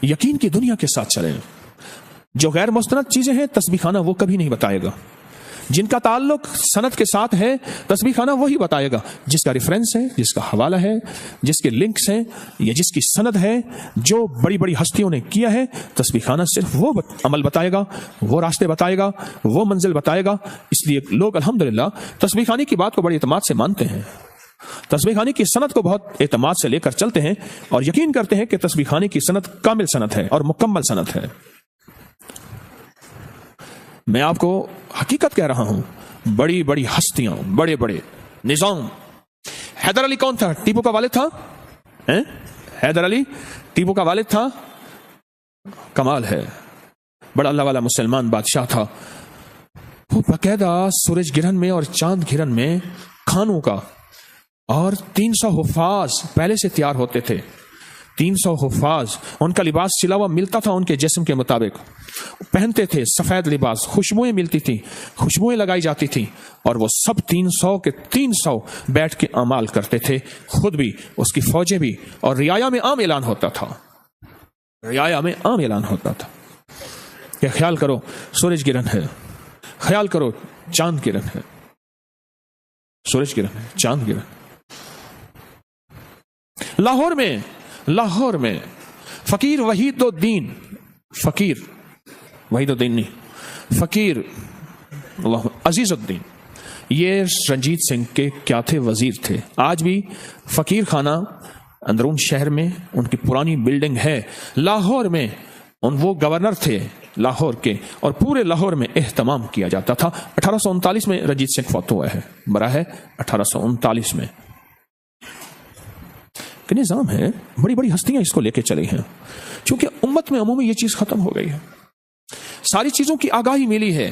یقین کی دنیا کے ساتھ چلیں، جو غیر مستند چیزیں ہیں تسبیح خانہ وہ کبھی نہیں بتائے گا، جن کا تعلق سند کے ساتھ ہے تسبیح خانہ وہی بتائے گا، جس کا ریفرنس ہے، جس کا حوالہ ہے، جس کے لنکس ہیں یا جس کی سند ہے، جو بڑی بڑی ہستیوں نے کیا ہے، تسبیح خانہ صرف وہ عمل بتائے گا، وہ راستے بتائے گا، وہ منزل بتائے گا۔ اس لیے لوگ الحمدللہ تسبیح خانے کی بات کو بڑے اعتماد سے مانتے ہیں، تسبیح خانے کی سند کو بہت اعتماد سے لے کر چلتے ہیں اور یقین کرتے ہیں کہ تسبیح خانے کی سند کامل سند ہے اور مکمل سند ہے۔ میں آپ کو حقیقت کہہ رہا ہوں، بڑی بڑی ہستیاں، بڑے بڑے نظام۔ حیدر علی کون تھا؟ ٹیپو کا والد تھا۔ حیدر علی ٹیپو کا والد تھا، کمال ہے، بڑا اللہ والا مسلمان بادشاہ تھا۔ وہ باقاعدہ سورج گرہن میں اور چاند گرہن میں کھانوں کا اور 300 حفاظ پہلے سے تیار ہوتے تھے، 300 حفاظ، ان کا لباس سلا ہوا ملتا تھا ان کے جسم کے مطابق، پہنتے تھے سفید لباس، خوشبوئیں ملتی تھی، خوشبوئیں لگائی جاتی تھی، اور وہ سب 300 کے 300 بیٹھ کے اعمال کرتے تھے، خود بھی، اس کی فوجیں بھی، اور رعایا میں عام اعلان ہوتا تھا، رعایا میں عام اعلان ہوتا تھا کہ خیال کرو سورج گرہن ہے، خیال کرو چاند گرہن ہے، سورج گرہن ہے، چاند گرہن۔ لاہور میں فقیر وحید الدین، فقیر وحید الدین نہیں، فقیر اللہ عزیز الدین، یہ رنجیت سنگھ کے کیا تھے؟ وزیر تھے۔ آج بھی فقیر خانہ اندرون شہر میں ان کی پرانی بلڈنگ ہے، لاہور میں وہ گورنر تھے لاہور کے، اور پورے لاہور میں اہتمام کیا جاتا تھا۔ 1839 میں رنجیت سنگھ فوت ہوا ہے، مرا ہے 1839 میں۔ کہ نظام ہے، بڑی بڑی ہستیاں اس کو لے کے چلی ہیں، چونکہ امت میں عمومی یہ چیز ختم ہو گئی ہے، ساری چیزوں کی آگاہی ملی ہے۔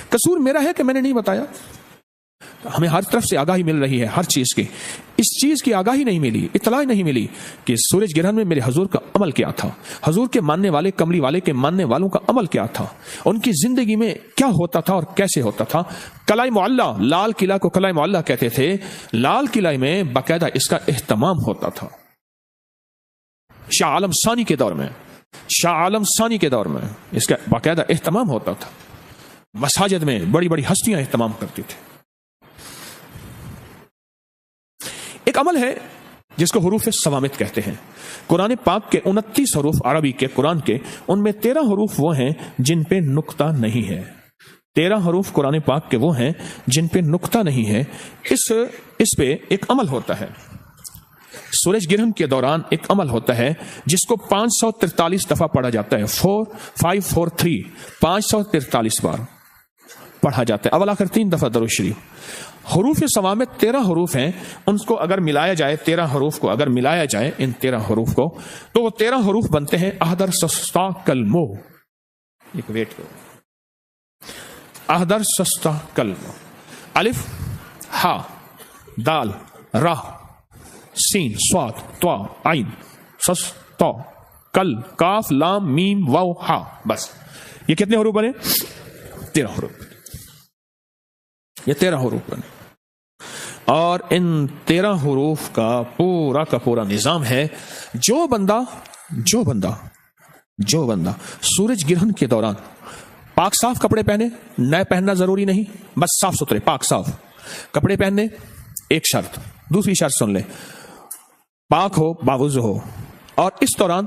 قصور میرا ہے کہ میں نے نہیں بتایا، ہمیں ہر طرف سے آگاہی مل رہی ہے ہر چیز کی، اس چیز کی آگاہی نہیں ملی، اطلاع نہیں ملی کہ سورج گرہن میں میرے حضور کا عمل کیا تھا، حضور کے ماننے والے، کملی والے کے ماننے والوں کا عمل کیا تھا، ان کی زندگی میں کیا ہوتا تھا اور کیسے ہوتا تھا۔ قلعہ معلیٰ، لال قلعہ کو قلعہ معلیٰ کہتے تھے، لال قلعہ میں باقاعدہ اس کا اہتمام ہوتا تھا شاہ عالم ثانی کے دور میں، شاہ عالم ثانی کے دور میں اس کا باقاعدہ اہتمام ہوتا تھا، مساجد میں بڑی بڑی ہستیاں اہتمام کرتی تھی۔ ایک عمل ہے جس کو حروف صوامت کہتے ہیں۔ قرآن پاک کے 29 حروف عربی کے قرآن کے، ان میں 13 حروف وہ ہیں جن پہ نقطہ نہیں ہے، 13 حروف قرآن پاک کے وہ ہیں جن پہ نقطہ نہیں ہے۔ اس پہ ایک عمل ہوتا ہے، سورج گرہن کے دوران ایک عمل ہوتا ہے جس کو 543 دفعہ پڑھا جاتا ہے، 4543 543 بار پڑھا جاتا ہے، اول آخر 3 دفعہ درود شریف۔ حروف صوامت 13 حروف ہیں، ان کو اگر ملایا جائے، 13 حروف کو اگر ملایا جائے، ان 13 حروف کو، تو وہ 13 حروف بنتے ہیں احدر سستا کلمو۔ ایک ویٹ کرو، احدر سستا کلمو، الف ہا دال را سین صاد طا عین سس تا کل کاف لام میم واو ہا، بس یہ کتنے حروف بنے؟ 13 حروف، یہ 13 حروف بنے، اور ان 13 حروف کا پورا نظام ہے۔ جو بندہ سورج گرہن کے دوران پاک صاف کپڑے پہنے، نئے پہننا ضروری نہیں، بس صاف ستھرے پاک صاف کپڑے پہننے، ایک شرط، دوسری شرط سن لے، پاک ہو، باوضو ہو، اور اس دوران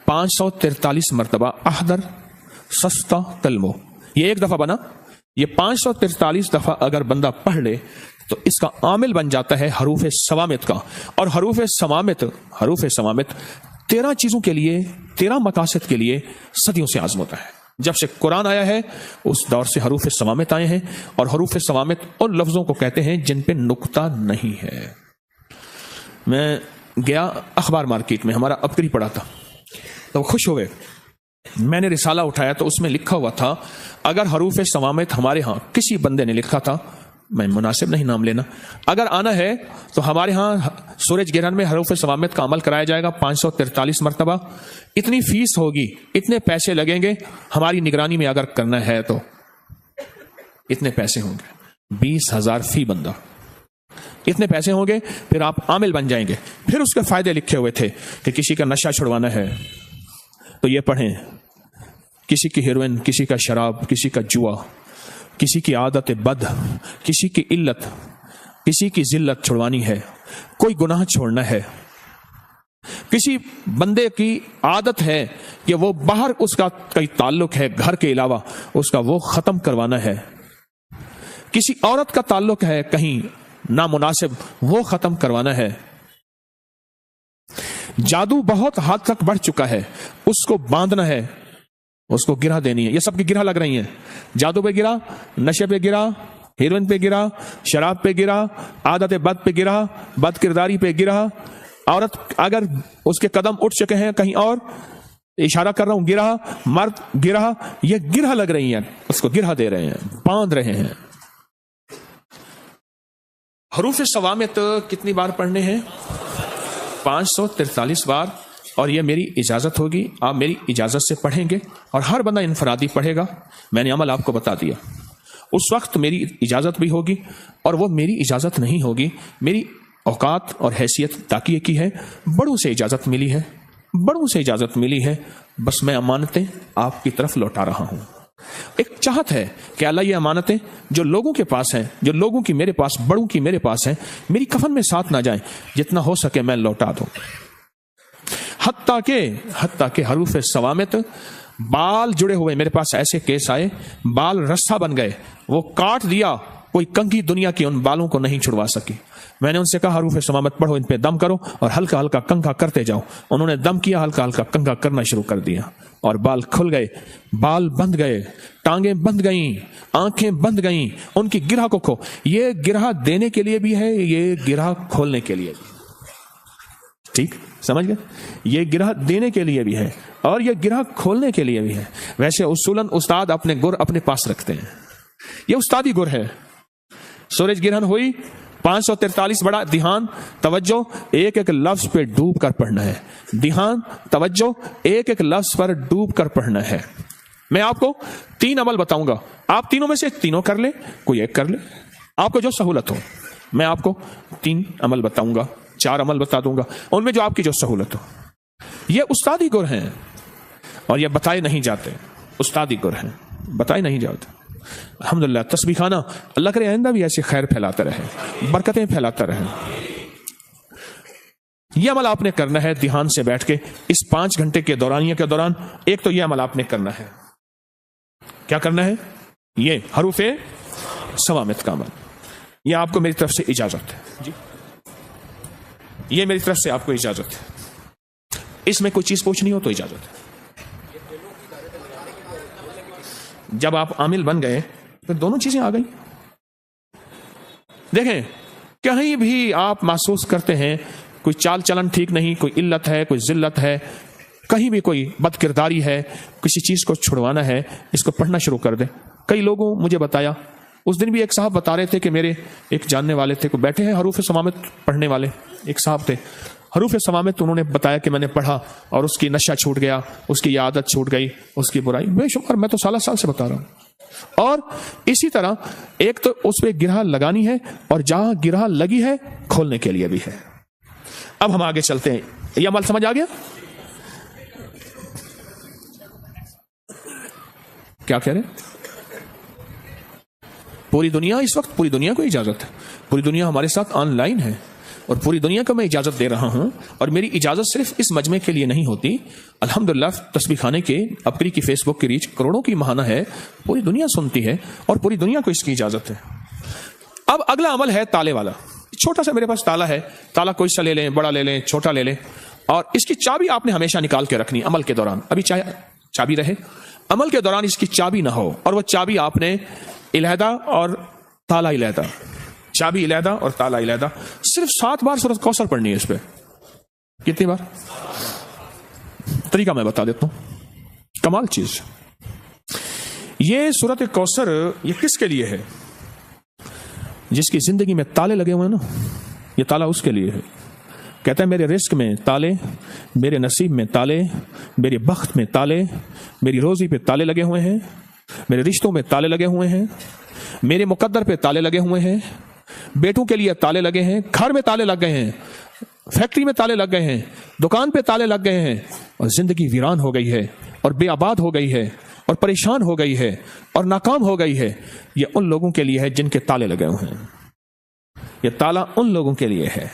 543 مرتبہ احدر سستا کلمو، یہ ایک دفعہ بنا، یہ 543 دفعہ اگر بندہ پڑھ لے تو اس کا عامل بن جاتا ہے حروف صوامت کا۔ اور حروف صوامت 13 چیزوں کے لیے، 13 مقاصد کے لیے صدیوں سے عزم ہوتا ہے۔ جب سے قرآن آیا ہے اس دور سے حروف صوامت آئے ہیں، اور حروف صوامت ان لفظوں کو کہتے ہیں جن پہ نقطہ نہیں ہے۔ میں گیا اخبار مارکیٹ میں، ہمارا ابکری پڑا تھا، تو خوش ہوئے، میں نے رسالہ اٹھایا تو اس میں لکھا ہوا تھا، اگر حروف صوامت ہمارے ہاں کسی بندے نے لکھا تھا، میں مناسب نہیں نام لینا، اگر آنا ہے تو ہمارے ہاں سورج گرہن میں حروف صوامت کا عمل کرایا جائے گا 543 مرتبہ، اتنی فیس ہوگی، اتنے پیسے لگیں گے، ہماری نگرانی میں اگر کرنا ہے تو اتنے پیسے ہوں گے، 20,000 فی بندہ، اتنے پیسے ہوں گے، پھر آپ عامل بن جائیں گے۔ پھر اس کے فائدے لکھے ہوئے تھے کہ کسی کا نشہ چھڑوانا ہے تو یہ پڑھیں، کسی کی ہیروئن، کسی کا شراب، کسی کا جوا، کسی کی عادت بد، کسی کی علت، کسی کی ذلت چھڑوانی ہے، کوئی گناہ چھوڑنا ہے، کسی بندے کی عادت ہے کہ وہ باہر اس کا کوئی تعلق ہے گھر کے علاوہ، اس کا وہ ختم کروانا ہے، کسی عورت کا تعلق ہے کہیں نامناسب، وہ ختم کروانا ہے، جادو بہت حد تک بڑھ چکا ہے، اس کو باندھنا ہے، اس کو گرہ دینی ہے۔ یہ سب کی گرہ لگ رہی ہیں، جادو پہ گرا، نشے پہ گرا، ہیروئن پہ گرا، شراب پہ گرا، عادت بد پہ گرا، بد کرداری پہ گرا، عورت اگر اس کے قدم اٹھ چکے ہیں کہیں اور، اشارہ کر رہا ہوں، گرہ، مرد گرہ، یہ گرہ لگ رہی ہیں، اس کو گرہ دے رہے ہیں، باندھ رہے ہیں۔ حروف صوامت کتنی بار پڑھنے ہیں؟ 543 بار، اور یہ میری اجازت ہوگی، آپ میری اجازت سے پڑھیں گے، اور ہر بندہ انفرادی پڑھے گا۔ میں نے عمل آپ کو بتا دیا، اس وقت میری اجازت بھی ہوگی، اور وہ میری اجازت نہیں ہوگی، میری اوقات اور حیثیت تاکیے کی ہے، بڑوں سے اجازت ملی ہے، بڑوں سے اجازت ملی ہے، بس میں امانتیں آپ کی طرف لوٹا رہا ہوں۔ ایک چاہت ہے کہ اللہ یہ امانتیں جو لوگوں کے پاس ہیں، جو لوگوں کی میرے پاس، بڑوں کی میرے پاس ہیں، میری کفن میں ساتھ نہ جائیں، جتنا ہو سکے میں لوٹا دوں۔ حتیٰ کہ حروف صوامت، بال جڑے ہوئے میرے پاس ایسے کیس آئے، بال رسا بن گئے، وہ کاٹ دیا، کوئی کنگھی دنیا کی ان بالوں کو نہیں چھڑوا سکی۔ میں نے ان سے کہا حروف صوامت پڑھو، ان پہ دم کرو اور ہلکا ہلکا کنگھا کرتے جاؤ۔ انہوں نے دم کیا، ہلکا ہلکا کنگھا کرنا شروع کر دیا، اور بال کھل گئے، بال بند گئے، ٹانگیں بند گئیں، آنکھیں بند گئیں۔ ان کی گرہ کو یہ گرہ دینے کے لیے بھی ہے، یہ گرہ کھولنے کے لیے بھی، ٹھیک سمجھ گئے؟ یہ گرہ دینے کے لیے بھی ہے اور یہ گرہ کھولنے کے لیے بھی ہے۔ ویسے اصولاً استاد اپنے گر اپنے پاس رکھتے ہیں، یہ استادی گر ہے۔ سورج گرہن ہوئی، 543 بڑا دھیان، توجہ، ایک ایک لفظ پہ ڈوب کر پڑھنا ہے، دھیان، توجہ، ایک ایک لفظ پر ڈوب کر پڑھنا ہے۔ میں آپ کو 3 عمل بتاؤں گا، آپ تینوں میں سے تینوں کر لیں، کوئی ایک کر لے، آپ کو جو سہولت ہو۔ میں آپ کو 3 عمل بتاؤں گا، 4 عمل بتا دوں گا، ان میں جو آپ کی جو سہولت ہو۔ یہ استادی گر ہیں، اور یہ بتائے نہیں جاتے، استادی گر ہیں، بتائے نہیں جاتے۔ الحمدللہ، تسبیح خانہ اللہ کرے آئندہ بھی ایسی خیر پھیلاتا رہے، برکتیں پھیلاتا رہے۔ یہ عمل آپ نے کرنا ہے دھیان سے بیٹھ کے اس 5 گھنٹے کے دورانیہ کے دوران۔ ایک تو یہ عمل آپ نے کرنا ہے، کیا کرنا ہے؟ یہ حروف صوامت کا عمل، یہ آپ کو میری طرف سے اجازت ہے جی، یہ میری طرف سے آپ کو اجازت ہے، اس میں کوئی چیز پوچھنی ہو تو اجازت ہے۔ جب آپ عامل بن گئے پھر دونوں چیزیں آ گئی۔ دیکھیں، کہیں بھی آپ محسوس کرتے ہیں کوئی چال چلن ٹھیک نہیں، کوئی علت ہے، کوئی ذلت ہے، کہیں بھی کوئی بد کرداری ہے، کسی چیز کو چھڑوانا ہے، اس کو پڑھنا شروع کر دیں۔ کئی لوگوں مجھے بتایا، اس دن بھی ایک صاحب بتا رہے تھے کہ میرے ایک جاننے والے تھے، کوئی بیٹھے ہیں حروف صوامت پڑھنے والے ایک صاحب تھے، حروف صوامت انہوں نے بتایا کہ میں نے پڑھا اور اس کی نشہ چھوٹ گیا، اس کی عادت چھوٹ گئی، اس کی برائی، بے شمار، میں تو سال سے بتا رہا ہوں۔ اور اسی طرح ایک تو اس پہ گرہ لگانی ہے، اور جہاں گرہ لگی ہے کھولنے کے لیے بھی ہے۔ اب ہم آگے چلتے ہیں، یہ عمل سمجھ آ گیا؟ کیا کہہ رہے؟ پوری دنیا، اس وقت پوری دنیا کو اجازت ہے، پوری دنیا ہمارے ساتھ آن لائن ہے، اور پوری دنیا کو میں اجازت دے رہا ہوں، اور میری اجازت صرف اس مجمع کے لیے نہیں ہوتی۔ الحمدللہ تسبیح خانے کے اپری کی فیس بک کی ریچ کروڑوں کی ماہانہ ہے، پوری دنیا سنتی ہے، اور پوری دنیا کو اس کی اجازت ہے۔ اب اگلا عمل ہے تالے والا۔ چھوٹا سا میرے پاس تالا ہے، تالا کوئی سا لے لیں، بڑا لے لیں، چھوٹا لے لیں، اور اس کی چابی آپ نے ہمیشہ نکال کے رکھنی عمل کے دوران، ابھی چاہے چابی رہے، عمل کے دوران اس کی چابی نہ ہو، اور وہ چابی آپ نے علیحدہ اور تالا علیحدہ، چابی علیحدہ اور تالا علیحدہ، صرف 7 بار سورۃ کوثر پڑھنی ہے اس پہ۔ کتنی بار؟ طریقہ میں بتا دیتا ہوں، کمال چیز۔ یہ سورۃ کوثر یہ کس کے لیے ہے؟ جس کی زندگی میں تالے لگے ہوئے ہیں نا، یہ تالا اس کے لیے ہے۔ کہتا ہے میرے رزق میں تالے، میرے نصیب میں تالے، میرے بخت میں تالے، میری روزی پہ تالے لگے ہوئے ہیں، میرے رشتوں میں تالے لگے ہوئے ہیں، میرے مقدر پہ تالے لگے ہوئے ہیں، بیٹوں کے لیے تالے لگے ہیں، گھر میں تالے لگ گئے ہیں، فیکٹری میں تالے لگ گئے ہیں، دکان پہ تالے لگ گئے ہیں، اور زندگی ویران ہو گئی ہے اور بے آباد ہو گئی ہے، اور پریشان ہو گئی ہے اور ناکام ہو گئی ہے، یہ ان لوگوں کے لیے ہے جن کے تالے لگے ہوئے ہیں. یہ تالا ان لوگوں کے لیے ہے،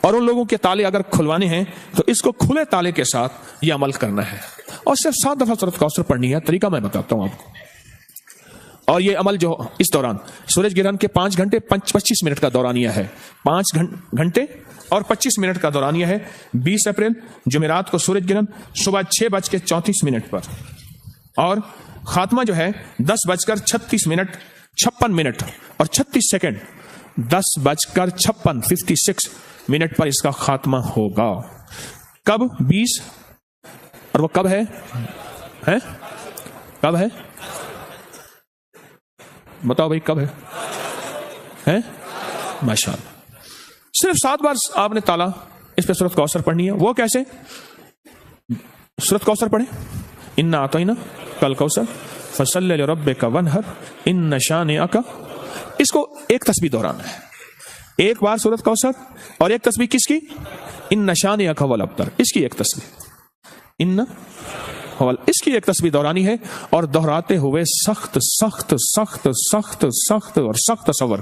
اور ان لوگوں کے تالے اگر کھلوانے ہیں تو اس کو کھلے تالے کے ساتھ یہ عمل کرنا ہے، اور صرف 7 دفعہ سورۃ کوثر پڑھنی ہے. طریقہ میں بتاتا ہوں آپ کو. اور یہ عمل جو اس دوران سورج گرہن کے 5 گھنٹے 25 منٹ کا دورانیہ ہے، 5 گھنٹے اور 25 منٹ کا دورانیہ ہے. 20 اپریل جمعرات کو سورج گرہن صبح 6:34 پر، اور خاتمہ جو ہے 10:36 اور 36 سیکنڈ، 10:56 پر اس کا خاتمہ ہوگا. کب؟ 20. اور وہ کب ہے؟ کب ہے؟ بتاؤ بھائی کب ہے؟ ماشاء اللہ. صرف 7 بار آپ نے تالا اس پہ سورۃ کوثر پڑھنی ہے. وہ کیسے؟ سورۃ کوثر پڑھیں. انا اعطینا کل کوثر فصلی لربک وانحر ان شانئک. اس کو ایک تسبیح دہرانا ہے. ایک بار سورۃ کوثر اور ایک تسبیح کس کی؟ ان شانئک هو الابتر. اس کی ایک تسبیح اس کی ایک تسبیح دہرانی ہے، اور دہراتے ہوئے سخت سخت سخت سخت سخت اور سخت تصور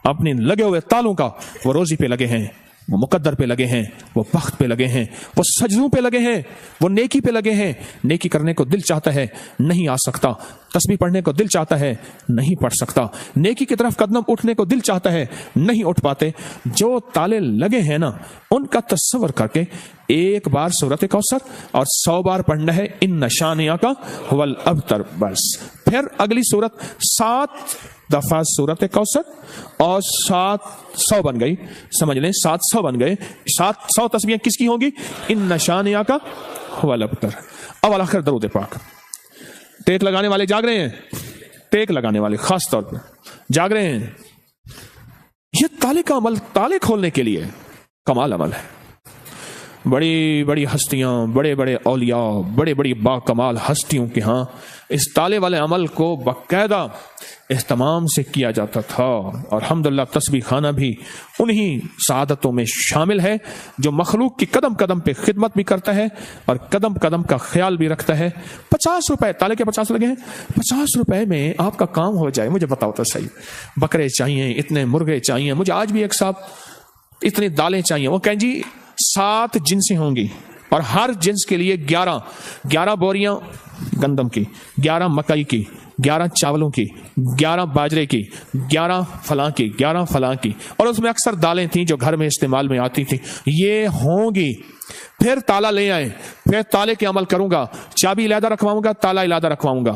اپنے لگے ہوئے تالوں کا. وہ روزی پہ لگے ہیں، وہ مقدر پہ لگے ہیں، وہ بخت پہ لگے ہیں، وہ سجدوں پہ لگے ہیں، وہ نیکی پہ لگے ہیں. نیکی کرنے کو دل چاہتا ہے، نہیں آ سکتا. تسبیح پڑھنے کو دل چاہتا ہے، نہیں پڑھ سکتا. نیکی کی طرف قدم اٹھنے کو دل چاہتا ہے، نہیں اٹھ پاتے. جو تالے لگے ہیں نا، ان کا تصور کر کے ایک بار سورۃ کوثر اور 100 بار پڑھنا ہے ان شانئک هو الابتر. بس پھر اگلی سورت 7 دفعہ سورۃ کوثر اور 700 بن گئی. سمجھ لیں 700 بن گئے. 700 تسبیحیں کس کی ہوں گی؟ ان شانئک هو الابتر. اول آخر درود پاک. ٹیک لگانے والے جاگ رہے ہیں؟ ٹیک لگانے والے خاص طور پر جاگ رہے ہیں. یہ تالے کا عمل، تالے کھولنے کے لیے کمال عمل ہے. بڑی بڑی ہستیاں، بڑے بڑے اولیاء، بڑے بڑی با کمال ہستیوں کے ہاں اس تالے والے عمل کو باقاعدہ اہتمام سے کیا جاتا تھا. اور الحمدللہ تسبیح خانہ بھی انہی سعادتوں میں شامل ہے جو مخلوق کی قدم قدم پہ خدمت بھی کرتا ہے اور قدم قدم کا خیال بھی رکھتا ہے. 50 روپے تالے کے 50 لگے ہیں. 50 روپے میں آپ کا کام ہو جائے. مجھے بتاؤ تو صحیح، بکرے چاہیے، اتنے مرغے چاہیے. مجھے آج بھی ایک صاحب اتنی دالیں چاہیے. وہ کہیں جی 7 جنسیں ہوں گی، اور ہر جنس کے لیے 11 بوریاں گندم کی، 11 مکئی کی، 11 چاولوں کی، 11 باجرے کی، 11 فلاں کی، 11 فلاں کی. اور اس میں اکثر دالیں تھیں جو گھر میں استعمال میں آتی تھیں. یہ ہوں گی. پھر تالا لے آئے، پھر تالے کے عمل کروں گا. چابی علیحدہ رکھواؤں گا، تالا علیحدہ رکھواؤں گا.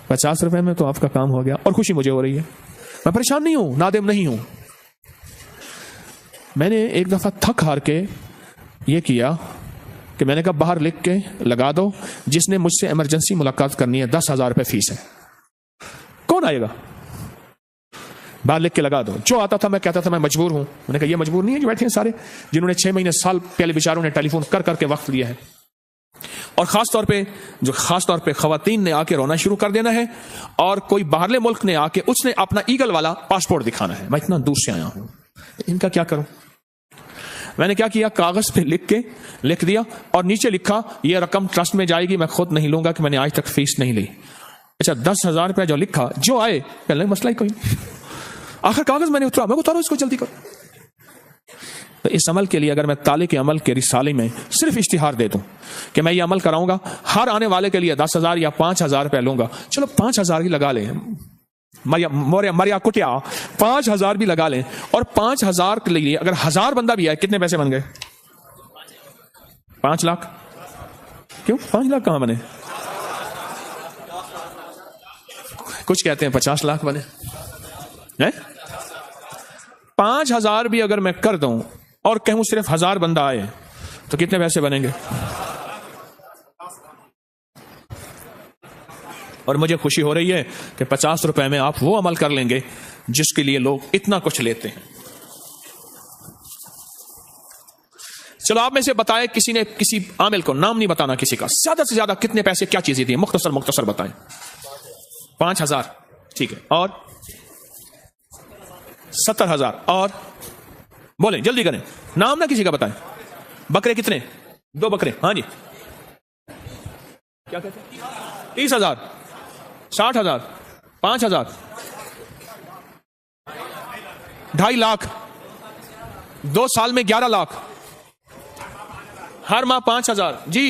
50 روپے میں تو آپ کا کام ہو گیا، اور خوشی مجھے ہو رہی ہے. میں پریشان نہیں ہوں، نادم نہیں ہوں. میں نے ایک دفعہ تھک ہار کے یہ کیا کہ میں نے کہا باہر لکھ کے لگا دو، جس نے مجھ سے ایمرجنسی ملاقات کرنی ہے 10,000 روپے فیس ہے. کون آئے گا؟ باہر لکھ کے لگا دو. جو آتا تھا میں کہتا تھا میں مجبور ہوں. میں نے کہا یہ مجبور نہیں ہے جو بیٹھے ہیں سارے، جنہوں نے 6 مہینے سال پہلے بیچاروں نے ٹیلی فون کر کر کے وقت لیا ہے. اور خاص طور پہ خواتین نے آ کے رونا شروع کر دینا ہے، اور کوئی باہرلے ملک نے آ کے اس نے اپنا ایگل والا پاسپورٹ دکھانا ہے. میں اتنا دور سے آیا ہوں، ان کا کیا کروں؟ میں نے کیا کیا، کاغذ پہ لکھ دیا، اور نیچے لکھا یہ رقم ٹرسٹ میں جائے گی، میں خود نہیں لوں گا کہ میں نے آج تک فیس نہیں لی. اچھا 10,000 روپیہ جو لکھا، جو آئے پہلے مسئلہ ہی کوئی نہیں. آخر کاغذ میں نے اترا، میں اتارو اس کو جلدی کرو. تو اس عمل کے لیے اگر میں تالے کے عمل کے رسالے میں صرف اشتہار دے دوں کہ میں یہ عمل کراؤں گا، ہر آنے والے کے لیے 10,000 یا 5,000 روپے لوں گا. چلو 5,000 ہی لگا لیں، مریا کٹیا 5,000 بھی لگا لیں. اور 5,000 کے لیے اگر 1,000 بندہ بھی ہے، کتنے پیسے بن گئے؟ 5 لاکھ. کیوں 5 لاکھ کہاں بنے؟ کچھ کہتے ہیں 50 لاکھ بنے. 5,000 بھی اگر میں کر دوں اور کہوں صرف 1,000 بندہ آئے تو کتنے پیسے بنیں گے؟ اور مجھے خوشی ہو رہی ہے کہ 50 روپے میں آپ وہ عمل کر لیں گے جس کے لیے لوگ اتنا کچھ لیتے ہیں. چلو آپ میں سے بتائیں، کسی نے کسی عامل کو، نام نہیں بتانا کسی کا، زیادہ سے زیادہ کتنے پیسے کیا چیزیں دی؟ مختصر بتائیں. 5,000 ٹھیک ہے، اور 70,000 اور بولیں جلدی کریں، نام نہ کسی کا بتائیں. بکرے کتنے؟ 2 بکرے. ہاں جی کیا کہتے ہیں 30,000 60,000 5,000 2.5 لاکھ 2 سال میں 11 لاکھ ہر ماہ 5,000 جی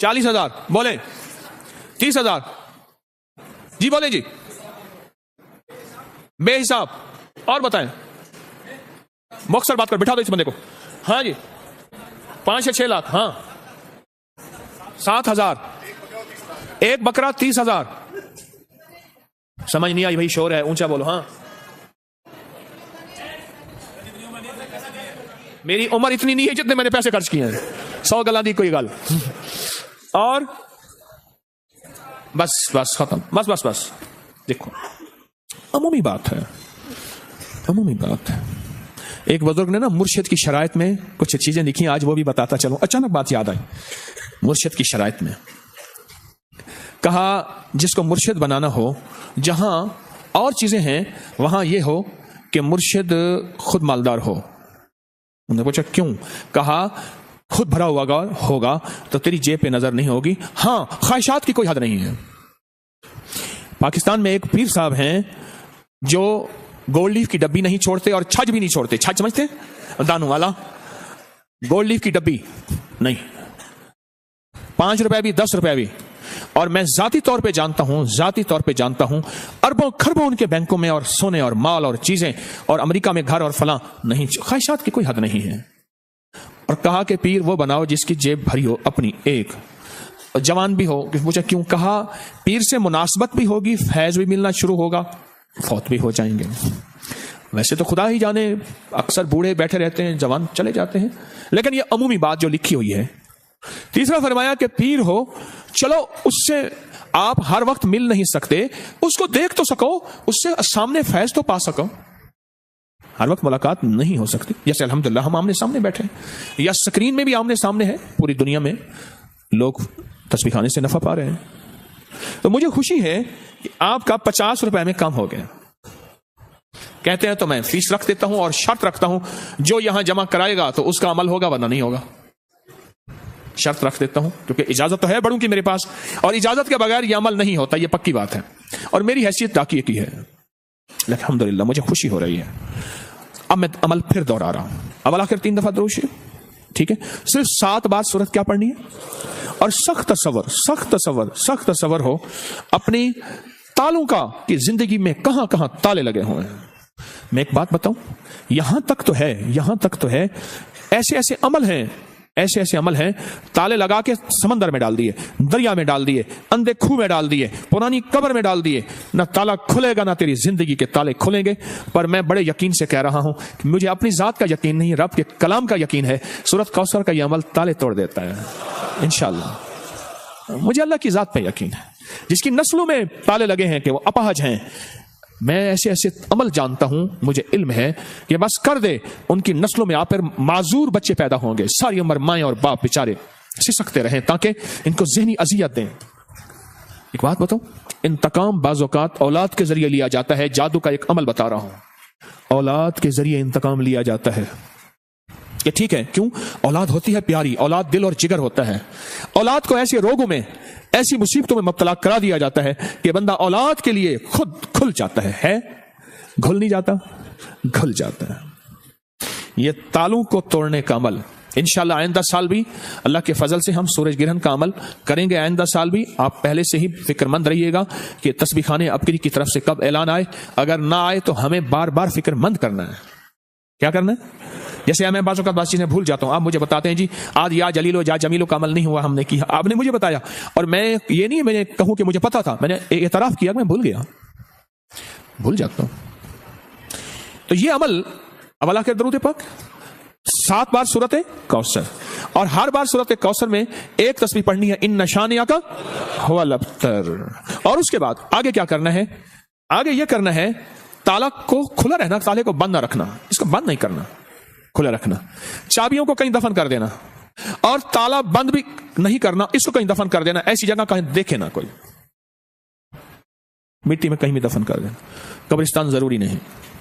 40,000 بولیں 30,000 جی بولیں جی بے حساب اور بتائیں مختصر بات کر بٹھا دو اس بندے کو ہاں جی 5 سے 6 لاکھ ہاں 7,000 ایک بکرا 30,000 سمجھ نہیں آئی بھائی شور ہے اونچا بولو ہاں میری عمر اتنی نہیں ہے جتنے میں نے پیسے خرچ کیے ہیں 100 گلا دی کوئی گل اور بس ختم بس دیکھو عمومی بات ہے ایک بزرگ نے نا مرشد کی شرائط میں کچھ چیزیں لکھی آج وہ بھی بتاتا چلوں اچانک بات یاد آئی مرشد کی شرائط میں کہا جس کو مرشد بنانا ہو جہاں اور چیزیں ہیں وہاں یہ ہو کہ مرشد خود مالدار ہو انہوں نے پوچھا کیوں کہا خود بھرا ہوا ہوگا تو تیری جیب پہ نظر نہیں ہوگی ہاں خواہشات کی کوئی حد نہیں ہے پاکستان میں ایک پیر صاحب ہیں جو گولڈ لیف کی ڈبی نہیں چھوڑتے اور چھج بھی نہیں چھوڑتے چھج سمجھتے دانوں والا گولڈ لیف کی ڈبی نہیں 5 روپے بھی 10 روپے بھی اور میں ذاتی طور پہ جانتا ہوں اربوں کھربوں ان کے بینکوں میں اور سونے اور مال اور چیزیں اور امریکہ میں گھر اور فلاں نہیں خواہشات کی کوئی حد نہیں ہے اور کہا کہ پیر وہ بناؤ جس کی جیب بھری ہو اپنی ایک جوان بھی ہو پوچھا کیوں کہا پیر سے مناسبت بھی ہوگی فیض بھی ملنا شروع ہوگا فوت بھی ہو جائیں گے ویسے تو خدا ہی جانے اکثر بوڑھے بیٹھے رہتے ہیں جوان چلے جاتے ہیں لیکن یہ عمومی بات جو لکھی ہوئی ہے تیسرا فرمایا کہ پیر ہو چلو اس سے آپ ہر وقت مل نہیں سکتے اس کو دیکھ تو سکو اس سے سامنے فیض تو پا سکو ہر وقت ملاقات نہیں ہو سکتی جیسے الحمدللہ ہم آمنے سامنے بیٹھے یا سکرین میں بھی آمنے سامنے ہے پوری دنیا میں لوگ تسبیح خانے سے نفع پا رہے ہیں تو مجھے خوشی ہے کہ آپ کا 50 روپے میں کام ہو گیا کہتے ہیں تو میں فیس رکھ دیتا ہوں اور شرط رکھتا ہوں جو یہاں جمع کرائے گا تو اس کا عمل ہوگا ورنہ نہیں ہوگا شرط رکھ دیتا ہوں کیونکہ اجازت تو ہے بڑوں کی میرے پاس اور اجازت کے بغیر یہ عمل نہیں ہوتا یہ پکی بات ہے اور میری حیثیت ڈاکیے کی ہے الحمدللہ مجھے خوشی ہو رہی ہے اب میں عمل پھر دوہرا رہا ہوں اول آخر 3 دفعہ درود شریف ٹھیک ہے صرف 7 بار سورت کیا پڑھنی ہے اور سخت تصور ہو اپنی تالوں کا کہ زندگی میں کہاں کہاں تالے لگے ہوئے ہیں میں ایک بات بتاؤں یہاں تک تو ہے ایسے عمل ہیں تالے لگا کے سمندر میں ڈال دیے دریا میں ڈال دیے اندھے کھو میں ڈال دیے پرانی قبر میں ڈال دیے نہ تالا کھلے گا نہ تیری زندگی کے تالے کھلیں گے پر میں بڑے یقین سے کہہ رہا ہوں کہ مجھے اپنی ذات کا یقین نہیں رب کے کلام کا یقین ہے سورت کوثر کا یہ عمل تالے توڑ دیتا ہے انشاءاللہ مجھے اللہ کی ذات پہ یقین ہے جس کی نسلوں میں تالے لگے ہیں کہ وہ اپاہج ہیں میں ایسے عمل جانتا ہوں مجھے علم ہے کہ بس کر دے ان کی نسلوں میں آپ پر معذور بچے پیدا ہوں گے ساری عمر مائیں اور باپ بیچارے سسکتے رہیں تاکہ ان کو ذہنی اذیت دیں ایک بات بتاؤ انتقام بعض اوقات اولاد کے ذریعے لیا جاتا ہے جادو کا ایک عمل بتا رہا ہوں اولاد کے ذریعے انتقام لیا جاتا ہے کہ ٹھیک ہے کیوں اولاد ہوتی ہے پیاری اولاد دل اور جگر ہوتا ہے اولاد کو ایسے روگوں میں ایسی مصیبتوں میں مبتلا کرا دیا جاتا ہے کہ بندہ اولاد کے لیے خود کھل جاتا ہے گھل نہیں جاتا گھل جاتا ہے یہ تالوں کو توڑنے کا عمل انشاءاللہ آئندہ سال بھی اللہ کے فضل سے ہم سورج گرہن کا عمل کریں گے آئندہ سال بھی آپ پہلے سے ہی فکر مند رہیے گا کہ تسبیح خانے ابکری کی طرف سے کب اعلان آئے اگر نہ آئے تو ہمیں بار بار فکر مند کرنا ہے کیا کرنا ہے جیسے میں بعض اوقات چیزیں بھول جاتا ہوں آپ مجھے بتاتے ہیں جی آج یا جلیلو یا جمیلو کا عمل نہیں ہوا ہم نے کیا آپ نے مجھے بتایا اور میں یہ نہیں میں نے کہوں کہ مجھے پتا تھا میں نے اعتراف کیا میں بھول جاتا ہوں تو یہ عمل اول آخر درود پاک 7 بار سورت کوثر اور ہر بار سورت کوثر میں ایک تسبیح پڑھنی ہے ان نشانیہ کا هو الابتر اور اس کے بعد آگے کیا کرنا ہے آگے یہ کرنا ہے تالا کو کھلا رہنا تالے کو بند نہ رکھنا اس کو بند نہیں کرنا کھلا رکھنا چابیوں کو کہیں دفن کر دینا اور تالا بند بھی نہیں کرنا اس کو کہیں دفن کر دینا ایسی جگہ کہیں دیکھے نہ کوئی مٹی میں کہیں بھی دفن کر دینا قبرستان ضروری نہیں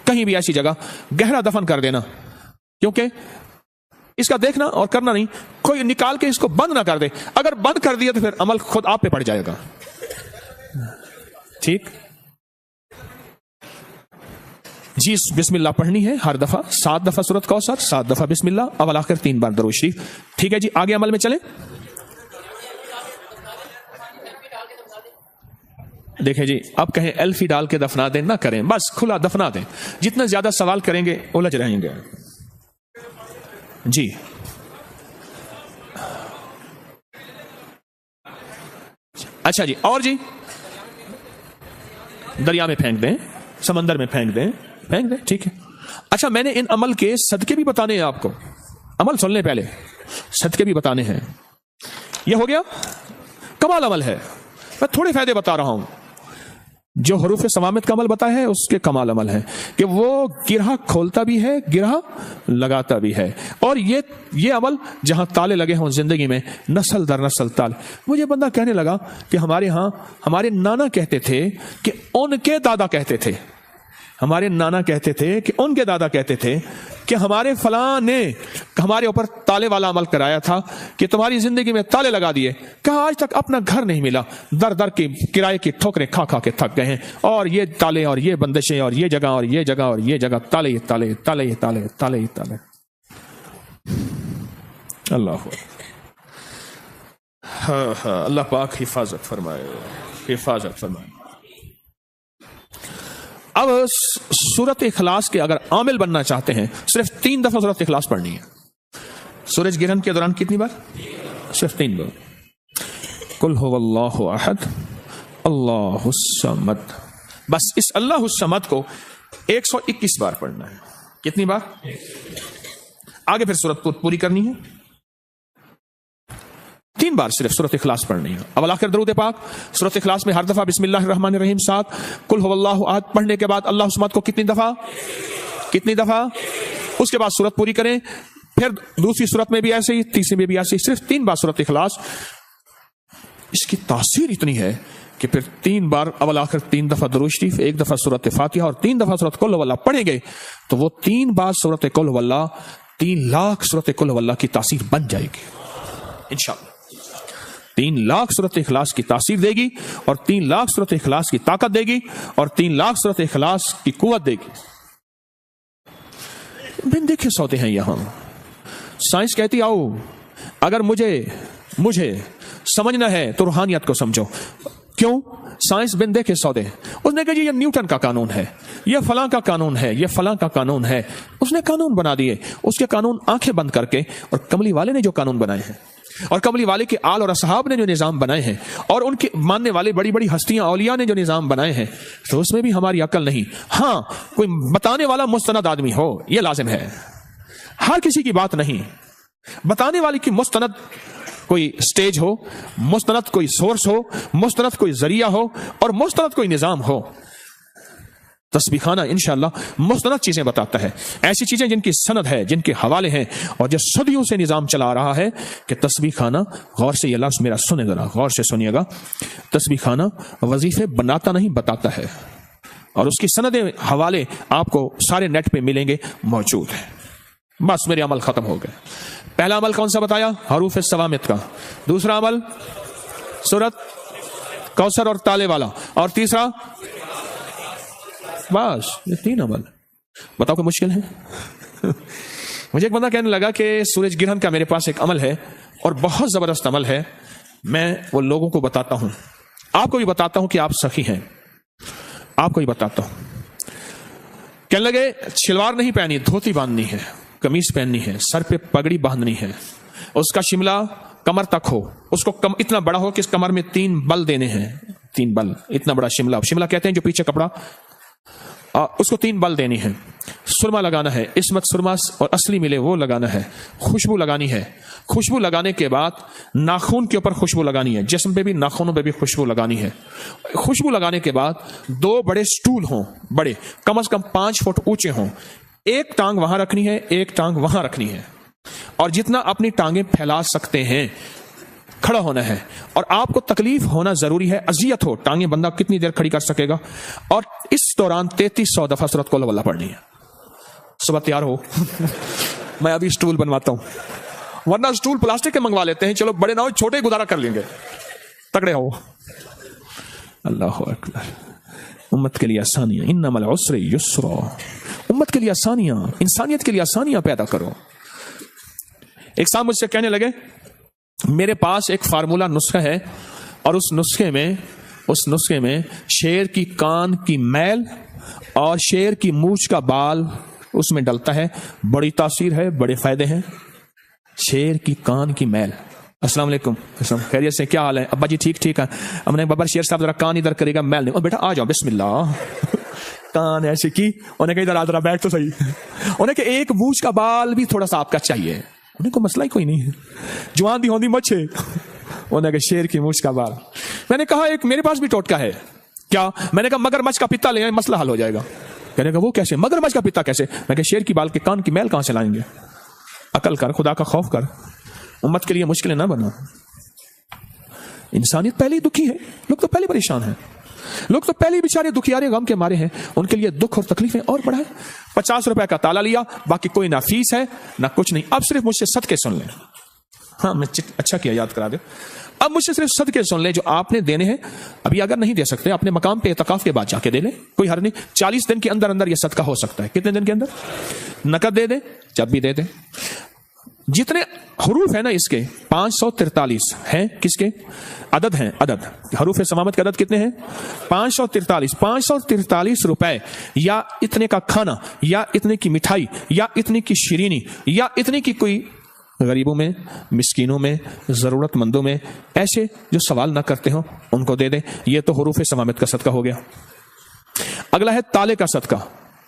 کہیں بھی ایسی جگہ گہرا دفن کر دینا کیونکہ اس کا دیکھنا اور کرنا نہیں. کوئی نکال کے اس کو بند نہ کر دے. اگر بند کر دیا تو پھر عمل خود آپ پہ پڑ جائے گا. ٹھیک جی. بسم اللہ پڑھنی ہے ہر دفعہ 7 دفعہ سورۃ کوثر، 7 دفعہ بسم اللہ، اول آخر 3 بار درود شریف. ٹھیک ہے جی. آگے عمل میں چلیں. دیکھیں جی، اب کہیں ایلفی ڈال کے دفنا دیں، نہ کریں، بس کھلا دفنا دیں. جتنا زیادہ سوال کریں گے الجھ رہیں گے. جی اچھا جی. اور جی دریا میں پھینک دیں، سمندر میں پھینک دیں، پھینک دیں. ٹھیک ہے. اچھا میں نے ان عمل کے صدقے بھی بتانے ہیں آپ کو. عمل سن لیں پہلے، صدقے بھی بتانے ہیں. یہ ہو گیا کمال عمل ہے. میں تھوڑے فائدے بتا رہا ہوں. جو حروف ثوابت کا عمل بتایا ہے اس کے کمال عمل ہے کہ وہ گرہ کھولتا بھی ہے، گرہ لگاتا بھی ہے. اور یہ عمل جہاں تالے لگے ہوں زندگی میں، نسل در نسل تالے. مجھے بندہ کہنے لگا کہ ہمارے ہاں ہمارے نانا کہتے تھے کہ ان کے دادا کہتے تھے، ہمارے نانا کہتے تھے کہ ان کے دادا کہتے تھے کہ ہمارے فلاں نے ہمارے اوپر تالے والا عمل کرایا تھا کہ تمہاری زندگی میں تالے لگا دیے. کہا آج تک اپنا گھر نہیں ملا، در در کی کرائے کی ٹھوکریں کھا کھا کے تھک گئے ہیں، اور یہ تالے اور یہ بندشیں اور یہ جگہ اور یہ جگہ اور یہ جگہ، تالے تالے تالے تالے تالے تالے. اللہ اللہ پاک حفاظت فرمائے، حفاظت فرمائے. اب سورت اخلاص کے اگر عامل بننا چاہتے ہیں صرف 3 دفعہ سورت اخلاص پڑھنی ہے. سورج گرہن کے دوران کتنی بار؟ صرف 3 بار. قل هو اللہ احد اللہ الصمد. بس اس اللہ الصمد کو 121 بار پڑھنا ہے. کتنی بار؟ آگے پھر سورت پوری کرنی ہے. 3 بار صرف سورت اخلاص پڑھنی ہے. اول آخر درود پاک. سورت اخلاص میں ہر دفعہ بسم اللہ الرحمن الرحیم 7، قل هو اللہ احد پڑھنے کے بعد اللہ الصمد کو کتنی دفعہ؟ اس کے بعد سورت پوری کریں. پھر دوسری سورت میں بھی ایسے ہی، تیسری میں بھی ایسے ہی، صرف 3 بار سورت اخلاص. اس کی تاثیر اتنی ہے کہ پھر 3 بار اول آخر 3 دفعہ درود شریف، 1 دفعہ سورت فاتحہ اور 3 دفعہ سورت قل واللہ پڑھیں گے تو وہ 3 بار سورت قل واللہ 3 لاکھ سورت قل واللہ کی تاثیر بن جائے گی انشاءاللہ. 3 لاکھ سورت اخلاص کی تاثیر دے گی، اور 3 لاکھ سورت اخلاص کی طاقت دے گی، اور 3 لاکھ سورت اخلاص کی قوت دے گی. بن دیکھے سوتے ہیں یہاں. سائنس کہتی آؤ اگر مجھے سمجھنا ہے تو روحانیت کو سمجھو. کیوں؟ سائنس بن دیکھے سودے. اس نے کہا جی یہ نیوٹن کا قانون ہے، یہ فلاں کا قانون ہے، یہ فلاں کا قانون ہے. اس نے قانون بنا دیے. اس کے قانون آنکھیں بند کر کے، اور کملی والے نے جو قانون بنائے ہیں، اور کملی والے کے آل اور اصحاب نے جو نظام بنائے ہیں، اور ان کے ماننے والے بڑی بڑی ہستیاں اولیاء نے جو نظام بنائے ہیں، تو اس میں بھی ہماری عقل نہیں. ہاں کوئی بتانے والا مستند آدمی ہو یہ لازم ہے. ہر کسی کی بات نہیں. بتانے والی کی مستند کوئی سٹیج ہو، مستند کوئی سورس ہو، مستند کوئی ذریعہ ہو، اور مستند کوئی نظام ہو. تسبیح خانہ انشاءاللہ مستند چیزیں بتاتا ہے، ایسی چیزیں جن کی سند ہے، جن کے حوالے ہیں، اور جو صدیوں سے نظام چلا رہا ہے. کہ تسبیح خانہ، غور سے یہ لفظ میرا سنے ذرا، غور سے سنیے گا. تسبیح خانہ وظیفے بناتا نہیں بتاتا ہے، اور اس کی سندیں حوالے آپ کو سارے نیٹ پہ ملیں گے، موجود ہیں. بس میرے عمل ختم ہو گئے. پہلا عمل کون سا بتایا؟ حروف ثوابت کا. دوسرا عمل سورت کوثر اور تالے والا. اور تیسرا، بس یہ 3 عمل. بتاؤ کہ مشکل ہے؟ مجھے ایک بندہ کہنے لگا کہ سورج گرہن کا میرے پاس ایک عمل ہے اور بہت زبردست عمل ہے، میں وہ لوگوں کو بتاتا ہوں، آپ کو بھی بتاتا ہوں کہ آپ سخی ہیں، آپ کو بھی بتاتا ہوں. کہنے لگے شلوار نہیں پہنی، دھوتی باندھنی ہے، قمیص پہننی ہے، سر پہ پگڑی باندھنی ہے، اس کا شملہ کمر تک ہو، اس کو اتنا بڑا ہو کہ اس کمر میں 3 بل دینے ہیں. 3 بل، اتنا بڑا شملہ کہتے ہیں جو پیچھے کپڑا، اس کو 3 بل دینی ہے. سرما لگانا ہے، عصمت سرما اور اصلی ملے وہ لگانا ہے. خوشبو لگانی ہے. خوشبو لگانے کے بعد ناخون کے اوپر خوشبو لگانی ہے، جسم پہ بھی ناخونوں پہ بھی خوشبو لگانی ہے. خوشبو لگانے کے بعد 2 بڑے سٹول ہوں، بڑے کم از کم 5 فٹ اونچے ہوں. ایک ٹانگ وہاں رکھنی ہے، ایک ٹانگ وہاں رکھنی ہے، اور جتنا اپنی ٹانگیں پھیلا سکتے ہیں کھڑا ہونا ہے. اور آپ کو تکلیف ہونا ضروری ہے، اذیت ہو، ٹانگیں بندہ کتنی دیر کھڑی کر سکے گا. اور اس دوران 3300 دفعہ سورت قل واللہ پڑھنی ہے. صبح تیار ہو. میں ابھی اسٹول بنواتا ہوں, ورنہ اسٹول پلاسٹک کے منگوا لیتے ہیں, چلو بڑے نہ ہو چھوٹے گزارا کر لیں گے, تگڑے ہو. اللہ اکبر. امت کے لیے آسانیاں, انما العسر یسرا, امت کے لیے آسانیاں, انسانیت کے لیے آسانیاں پیدا کرو. ایک صاحب مجھ سے کہنے لگے میرے پاس ایک فارمولہ نسخہ ہے, اور اس نسخے میں شیر کی کان کی میل اور شیر کی مونچھ کا بال اس میں ڈلتا ہے, بڑی تاثیر ہے, بڑے فائدے ہیں. شیر کی کان کی میل. السلام علیکم, خیریت سے, کیا حال ہے ابا جی؟ ٹھیک ہے. ہم نے بابر شیر صاحب ذرا کان ادھر کرے گا, میل نہیں. بیٹا آ جاؤ, بسم اللہ. کان ایسے کی, انہیں کہ ادھر آ, ذرا بیٹھ تو صحیح. انہیں کہ ایک مونچھ کا بال بھی تھوڑا سا آپ کا چاہیے. انہیں کو مسئلہ ہی کوئی نہیں ہے, جوان دی ہوندی مچھے. انہیں کہ شیر کی مونچھ کا بال. میں نے کہا ایک میرے پاس بھی ٹوٹکا ہے. کیا؟ میں نے کہا مگر مچھ کا پتا لے آئے, مسئلہ حل ہو جائے گا. کہنے کا وہ کیسے, مگر مچھ کا پتا کیسے؟ میں کہ شیر کی بال کے کان کی میل کہاں سے لائیں گے؟ عقل کر, خدا کا خوف کر, امت کے لیے مشکلیں نہ بنا. انسانیت پہلے ہی دکھی ہے, لوگ تو پہلے پریشان ہیں, لوگ تو پہلے بیچارے دکھیارے غم کے مارے ہیں. ان کے لیے دکھ اور تکلیفیں اور بڑھائیں. 50 روپے کا تالا لیا, باقی کوئی نہ فیس ہے نہ کچھ نہیں. اب صرف مجھ سے صدقے سن لیں. ہاں میں اچھا کیا یاد کرا دے. اب مجھ سے صرف صدقے سن لیں جو آپ نے دینے ہیں. ابھی اگر نہیں دے سکتے اپنے مقام پہ اعتکاف کے بعد جا کے دے لیں, کوئی حرج نہیں. 40 دن کے اندر یہ صدقہ ہو سکتا ہے. کتنے دن کے اندر؟ نقد دے دیں, جب بھی دے دیں. جتنے حروف ہیں نا اس کے 543 ہیں. کس کے عدد ہیں؟ عدد حروف سمامت کے عدد کتنے ہیں؟ 543. 543 روپے یا اتنے کا کھانا, یا اتنے کی مٹھائی, یا اتنے کی شیرینی, یا اتنے کی کوئی غریبوں میں, مسکینوں میں, ضرورت مندوں میں, ایسے جو سوال نہ کرتے ہوں ان کو دے دیں. یہ تو حروف سمامت کا صدقہ ہو گیا. اگلا ہے تالے کا صدقہ.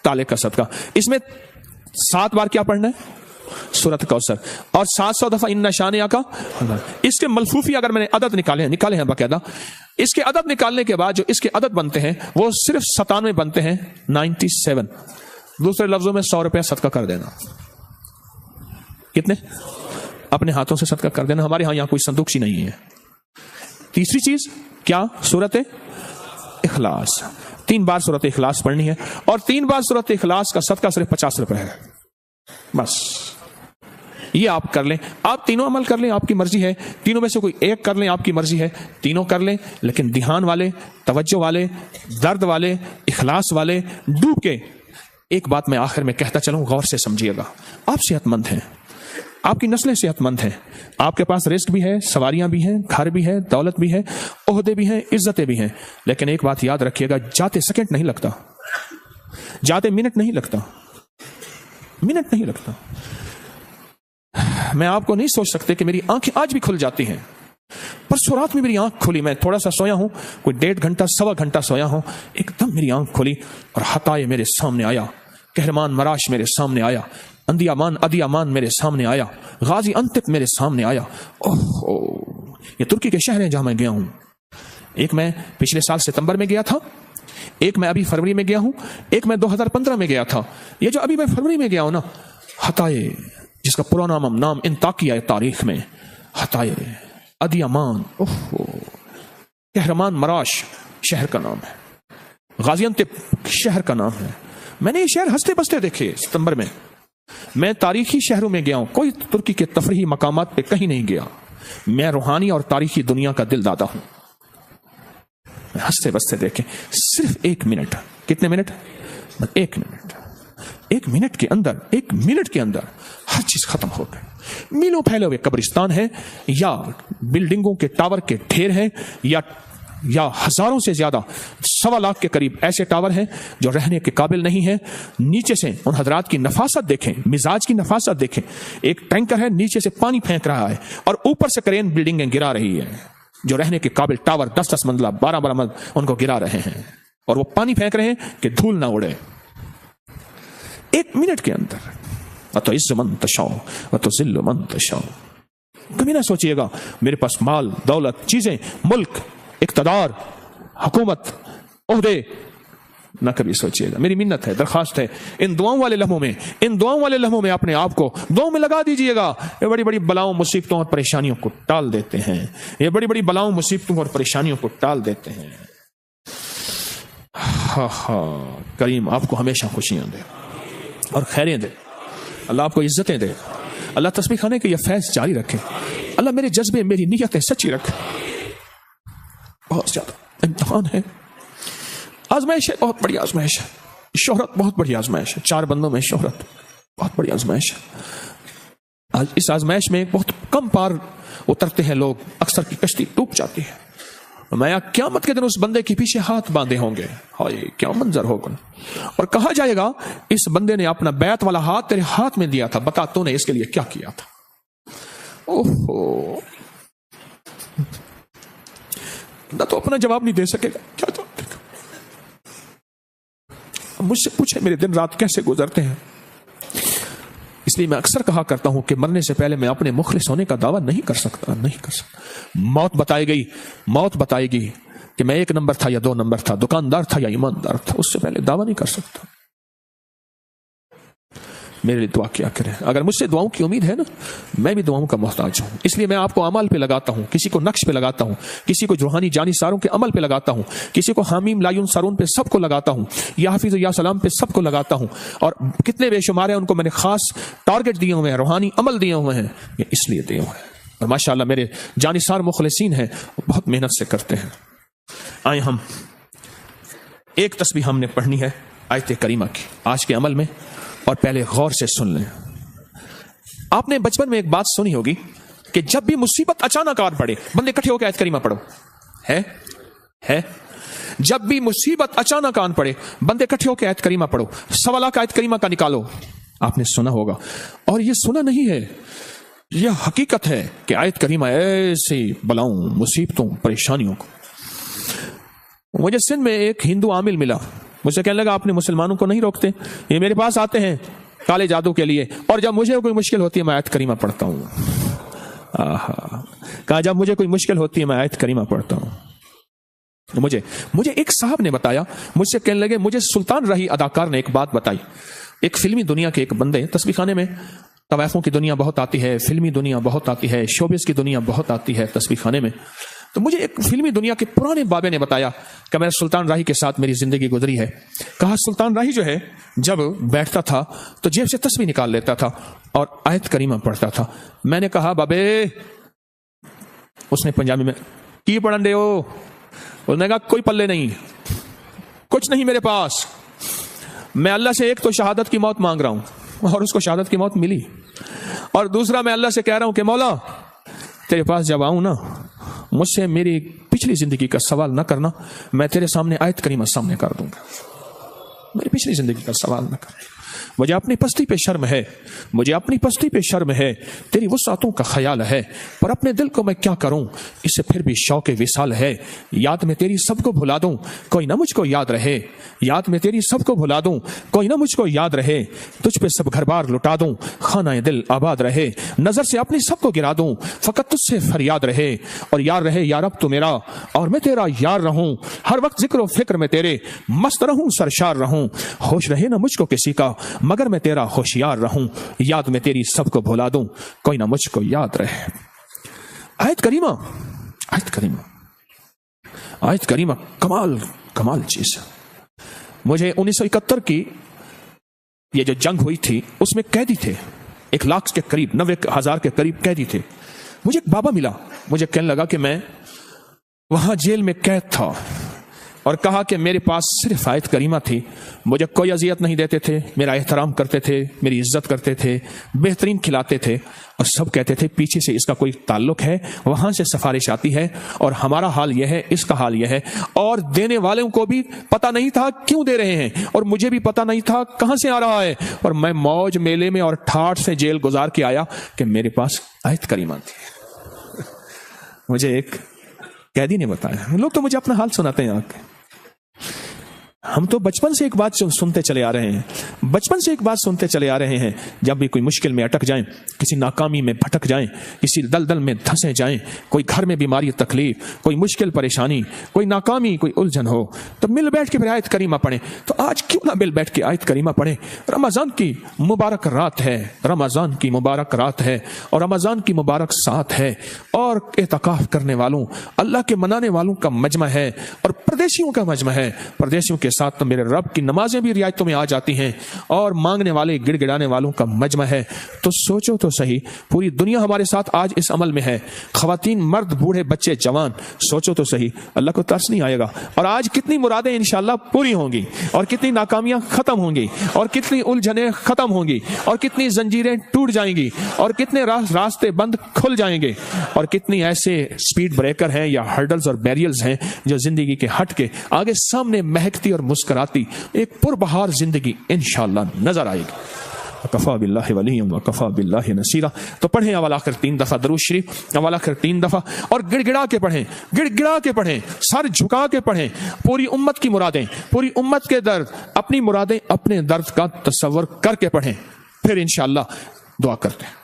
تالے کا صدقہ, اس میں 7 بار کیا پڑھنا ہے؟ سورۃ کوثر, اور 700 دفعہ ان شانیہ کا. اس کے ملفوفی اگر میں نے عدد نکالے ہیں باقاعدہ, اس کے عدد نکالنے کے بعد جو اس کے عدد بنتے ہیں وہ صرف 97 بنتے ہیں. 97. دوسرے لفظوں میں 100 روپے صدقہ کر دینا. کتنے؟ اپنے ہاتھوں سے صدقہ کر دینا. ہمارے ہاں یہاں کوئی صندوق سی نہیں ہے. تیسری چیز کیا؟ سورۃ اخلاص. 3 بار سورۃ اخلاص پڑھنی ہے, اور 3 بار سورۃ اخلاص کا صدقہ صرف 50 روپے ہے. بس یہ آپ کر لیں. آپ تینوں عمل کر لیں, آپ کی مرضی ہے. تینوں میں سے کوئی ایک کر لیں, آپ کی مرضی ہے. تینوں کر لیں, لیکن دھیان والے, توجہ والے, درد والے, اخلاص والے, ڈوب کے. ایک بات میں آخر میں کہتا چلوں, غور سے سمجھیے گا. آپ صحت مند ہیں, آپ کی نسلیں صحت مند ہیں, آپ کے پاس رزق بھی ہے, سواریاں بھی ہیں, گھر بھی ہے, دولت بھی ہے, عہدے بھی ہیں, عزتیں بھی ہیں. لیکن ایک بات یاد رکھیے گا, جاتے سیکنڈ نہیں لگتا, جاتے منٹ نہیں لگتا, منٹ نہیں لگتا. میں آپ کو نہیں سوچ سکتے کہ میری آنکھیں آج بھی کھل جاتی ہیں. پرسوں رات میں میری آنکھ کھلی, میں تھوڑا سا سویا ہوں, کوئی 1.5 گھنٹہ 1.25 گھنٹہ سویا ہوں, ایک دم میری آنکھ کھلی اور حتائے میرے سامنے آیا, قہرمان مراش میرے سامنے آیا, اندیامان ادیامان میرے سامنے آیا, غازی انتپ میرے سامنے آیا. یہ ترکی کے شہر ہیں جہاں میں گیا ہوں. ایک میں پچھلے سال ستمبر میں گیا تھا, ایک میں ابھی فروری میں گیا ہوں, ایک میں 2015 میں گیا تھا. یہ جو ابھی میں فروری میں گیا ہوں نا, حتائے, جس کا پرانا نام انطاکیہ تاریخ میں, حتائے ادیامان, قہرمان مراش شہر کا نام ہے, غازی انتپ شہر کا نام ہے. میں نے یہ شہر ہنستے بستے دیکھے ستمبر میں. میں تاریخی شہروں میں گیا ہوں, کوئی ترکی کے تفریحی مقامات پہ کہیں نہیں گیا. میں روحانی اور تاریخی دنیا کا دل دادا ہوں. میں ہنستے بستے دیکھے, صرف 1 منٹ. کتنے منٹ؟ 1 منٹ. 1 منٹ کے اندر, 1 منٹ کے اندر ہر چیز ختم ہو گئی. میلوں پھیلے ہوئے قبرستان ہیں, یا بلڈنگوں کے ٹاور کے ڈھیر ہیں, یا ہزاروں سے زیادہ 1.25 لاکھ کے قریب ایسے ٹاور ہیں جو رہنے کے قابل نہیں ہیں. نیچے سے ان حضرات کی نفاست دیکھیں, مزاج کی نفاست دیکھیں. ایک ٹینکر ہے, نیچے سے پانی پھینک رہا ہے, اور اوپر سے کرین بلڈنگیں گرا رہی ہے. جو رہنے کے قابل ٹاور 10-10 منزلہ 12-12 منزلہ ان کو گرا رہے ہیں, اور وہ پانی پھینک رہے ہیں کہ دھول نہ اڑے. 1 منٹ کے اندر. وَتُعِزُّ مَن تَشَاءُ وَتُذِلُّ مَن تَشَاءُ. کبھی نہ سوچئے گا میرے پاس مال, دولت, چیزیں, ملک, اقتدار, حکومت, عہدے, نہ کبھی سوچئے گا. میری منت ہے, درخواست ہے, ان دعاؤں والے لمحوں میں اپنے آپ کو دعاؤں میں لگا دیجئے گا. یہ بڑی بڑی بلاؤں, مصیبتوں اور پریشانیوں کو ٹال دیتے ہیں. یہ بڑی بڑی بلاؤں, مصیبتوں اور پریشانیوں کو ٹال دیتے ہیں. کریم آپ کو ہمیشہ خوشیاں دے اور خیریں دے. اللہ آپ کو عزتیں دے. اللہ تسبیح خانے کے یہ فیض جاری رکھے. اللہ میرے جذبے میری نیتیں سچی رکھے. بہت زیادہ امتحان ہے, آزمائش ہے, بہت بڑی آزمائش ہے. شہرت بہت بڑی آزمائش ہے. 4 بندوں میں شہرت بہت بڑی آزمائش ہے. اس آزمائش میں بہت کم پار اترتے ہیں لوگ, اکثر کی کشتی ڈوب جاتی ہے. میں قیامت کے دن اس بندے کے پیچھے ہاتھ باندھے ہوں گے, ہائے کیا منظر ہوگا, اور کہا جائے گا اس بندے نے اپنا بیعت والا ہاتھ تیرے ہاتھ میں دیا تھا, بتا تو نے اس کے لیے کیا کیا تھا. اوہو, نہ تو اپنا جواب نہیں دے سکے گا, کیا جواب دے گا. مجھ سے پوچھے میرے دن رات کیسے گزرتے ہیں. اس لیے میں اکثر کہا کرتا ہوں کہ مرنے سے پہلے میں اپنے مخلص ہونے کا دعویٰ نہیں کر سکتا. موت بتائے گئی, موت بتائے گی کہ میں 1 نمبر تھا یا 2 نمبر تھا, دکاندار تھا یا ایماندار تھا. اس سے پہلے دعویٰ نہیں کر سکتا. میرے لیے دعا کیا کریں. اگر مجھ سے دعاؤں کی امید ہے نا, میں بھی دعاؤں کا محتاج ہوں. اس لیے میں آپ کو اعمال پہ لگاتا ہوں, کسی کو نقش پہ لگاتا ہوں, کسی کو روحانی جانی ساروں کے عمل پہ لگاتا ہوں, کسی کو حامیم لایون سارون پہ سب کو لگاتا ہوں, یا حافظ یا سلام پہ سب کو لگاتا ہوں. اور کتنے بے شمار ہیں ان کو میں نے خاص ٹارگٹ دیے ہوئے ہیں, روحانی عمل دیے ہوئے ہیں, یہ اس لیے دیے ہوئے ہیں. اور ماشاءاللہ میرے جانثار مخلصین ہیں, بہت محنت سے کرتے ہیں. آئیں ہم ایک تسبیح ہم نے پڑھنی ہے آیت کریمہ کی آج کے عمل میں, اور پہلے غور سے سن لیں. آپ نے بچپن میں ایک بات سنی ہوگی کہ جب بھی مصیبت اچانک آ پڑے بندے اکٹھے ہو کے آیت کریمہ پڑھو. ہے جب بھی مصیبت اچانک آن پڑے بندے اکٹھے ہو کے آیت کریمہ پڑھو, سوالہ کا آیت کریمہ کا نکالو. آپ نے سنا ہوگا, اور یہ سنا نہیں ہے, یہ حقیقت ہے کہ آیت کریمہ ایسے بلاؤں, مصیبتوں, پریشانیوں کو. مجھے سندھ میں ایک ہندو عامل ملا, مجھ سے کہنے لگا آپ نے مسلمانوں کو نہیں روکتے, یہ میرے پاس آتے ہیں کالے جادو کے لیے, اور جب مجھے کوئی مشکل ہوتی ہے میں آیت کریمہ پڑھتا ہوں. کہا جب مجھے کوئی مشکل ہوتی ہے میں آیت کریمہ پڑھتا ہوں. مجھے ایک صاحب نے بتایا, مجھ سے کہنے لگے مجھے سلطان راہی اداکار نے ایک بات بتائی. ایک فلمی دنیا کے ایک بندے, تسبیح خانے میں طوائفوں کی دنیا بہت آتی ہے, فلمی دنیا بہت آتی ہے, شوبز کی دنیا بہت آتی ہے تسبیح خانے میں. تو مجھے ایک فلمی دنیا کے پرانے بابے نے بتایا کہ میں سلطان راہی کے ساتھ میری زندگی گزری ہے. کہا سلطان راہی جو ہے جب بیٹھتا تھا تو جیب سے تسبیح نکال لیتا تھا اور آیت کریمہ پڑھتا تھا. میں نے کہا بابے, اس نے پنجابی میں کی پڑھن دے ہو, اس نے کہا کوئی پلے نہیں, کچھ نہیں میرے پاس, میں اللہ سے ایک تو شہادت کی موت مانگ رہا ہوں, اور اس کو شہادت کی موت ملی, اور دوسرا میں اللہ سے کہہ رہا ہوں کہ مولا تیرے پاس جب آؤں نا, مجھ سے میری پچھلی زندگی کا سوال نہ کرنا, میں تیرے سامنے آیت کریمہ سامنے کر دوں گا. میری پچھلی زندگی کا سوال نہ کرنا. مجھے اپنی پستی پہ شرم ہے, مجھے اپنی پستی پہ شرم ہے, تیری وسعتوں کا خیال ہے, پر اپنے دل کو میں کیا کروں, اس سے پھر بھی شوق وصال ہے. یاد میں تیری سب کو بھلا دوں, کوئی نہ مجھ کو یاد رہے, یاد میں تیری سب کو بھلا دوں, کوئی نہ مجھ کو یاد رہے. تجھ پہ سب گھر بار لٹا دوں, خانہ دل آباد رہے. نظر سے اپنی سب کو گرا دوں, فقط تجھ سے فریاد رہے. اور یار رہے یا رب تو میرا, اور میں تیرا یار رہوں. ہر وقت ذکر و فکر میں تیرے مست رہوں, سرشار رہوں. ہوش رہے نہ مجھ کو کسی کا, مگر میں تیرا ہوشیار رہوں. یاد میں تیری سب کو بھلا دوں, کوئی نہ مجھ کو یاد رہے. آیت کریمہ, آیت کریمہ, آیت کریمہ کمال چیز ہے. مجھے 1971 کی یہ جو جنگ ہوئی تھی اس میں قیدی تھے 1,00,000 کے قریب, 90,000 کے قریب قیدی تھے. مجھے ایک بابا ملا, مجھے کہنے لگا کہ میں وہاں جیل میں قید تھا, اور کہا کہ میرے پاس صرف آیت کریمہ تھی. مجھے کوئی اذیت نہیں دیتے تھے, میرا احترام کرتے تھے, میری عزت کرتے تھے, بہترین کھلاتے تھے, اور سب کہتے تھے پیچھے سے اس کا کوئی تعلق ہے, وہاں سے سفارش آتی ہے, اور ہمارا حال یہ ہے, اس کا حال یہ ہے. اور دینے والوں کو بھی پتہ نہیں تھا کیوں دے رہے ہیں, اور مجھے بھی پتہ نہیں تھا کہاں سے آ رہا ہے. اور میں موج میلے میں اور ٹھاٹ سے جیل گزار کے آیا کہ میرے پاس آیت کریمہ تھی. مجھے ایک قیدی نے بتایا. لوگ تو مجھے اپنا حال سناتے ہیں. ہم تو بچپن سے ایک بات سنتے چلے آ رہے ہیں, بچپن سے ایک بات سنتے چلے آ رہے ہیں, جب بھی کوئی مشکل میں اٹک جائیں, کسی ناکامی میں بھٹک جائیں, کسی دلدل میں دھنسے جائیں, کوئی گھر میں بیماری تکلیف, کوئی مشکل پریشانی, کوئی ناکامی, کوئی الجھن ہو, تو مل بیٹھ کے پھر آیت کریمہ پڑھیں. تو آج کیوں نہ مل بیٹھ کے آیت کریمہ پڑھیں. رمضان کی مبارک رات ہے, رمضان کی مبارک رات ہے, اور رمضان کی مبارک ساتھ ہے, اور اعتکاف کرنے والوں, اللہ کے منانے والوں کا مجمع ہے, اور پردیسیوں کا مجمع ہے. پردیسیوں کے ساتھ تو میرے رب کی نمازیں بھی رعایتوں میں آ جاتی ہیں اور مانگنے والے گڑ گڑانے والوں کا مجمع ہے. تو سوچو تو صحیح, پوری دنیا ہمارے ساتھ آج اس عمل میں ہے, خواتین, مرد, بوڑھے, بچے, جوان. سوچو تو صحیح, اللہ کو ترس نہیں آئے گا؟ اور آج کتنی مرادیں انشاءاللہ پوری ہوں گی, اور کتنی ناکامیاں ختم ہوں گی, اور کتنی الجھنیں ختم ہوں گی, اور کتنی زنجیریں ٹوٹ جائیں گی, اور کتنے راستے بند کھل جائیں گے, اور کتنی ایسے سپیڈ بریکر ہیں یا ہرڈلز اور بیریلز ہیں جو زندگی کے ہٹ کے آگے سامنے مہکتی اور مسکراتی ایک پربہار زندگی انشاءاللہ نظر آئے گی. وکفا باللہ ولیم وکفا باللہ نصیرا. تو پڑھیں اول آخر 3 دفعہ درود شریف, اول آخر 3 دفعہ, اور گڑ گڑا کے پڑھیں, گڑ گڑا کے پڑھیں, سر جھکا کے پڑھیں. پوری امت کی مرادیں, پوری امت کے درد, اپنی مرادیں, اپنے درد کا تصور کر کے پڑھیں. پھر انشاءاللہ دعا کرتے ہیں.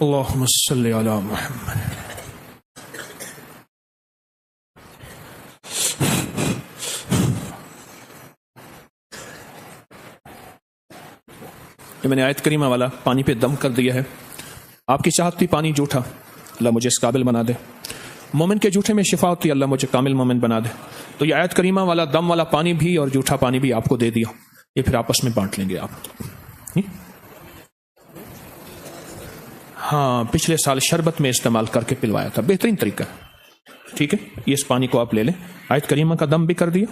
اللہم صلی علی محمد. یہ میں نے آیت کریمہ والا پانی پہ دم کر دیا ہے. آپ کی چاہت تھی پانی جھوٹا، اللہ مجھے اس قابل بنا دے. مومن کے جھوٹے میں شفا ہوتی ہے، اللہ مجھے کامل مومن بنا دے. تو یہ آیت کریمہ والا دم والا پانی بھی اور جھوٹا پانی بھی آپ کو دے دیا. یہ پھر آپس میں بانٹ لیں گے آپ. ہاں پچھلے سال شربت میں استعمال کر کے پلوایا تھا، بہترین طریقہ. ٹھیک ہے، یہ اس پانی کو آپ لے لیں. آیت کریمہ کا دم بھی کر دیا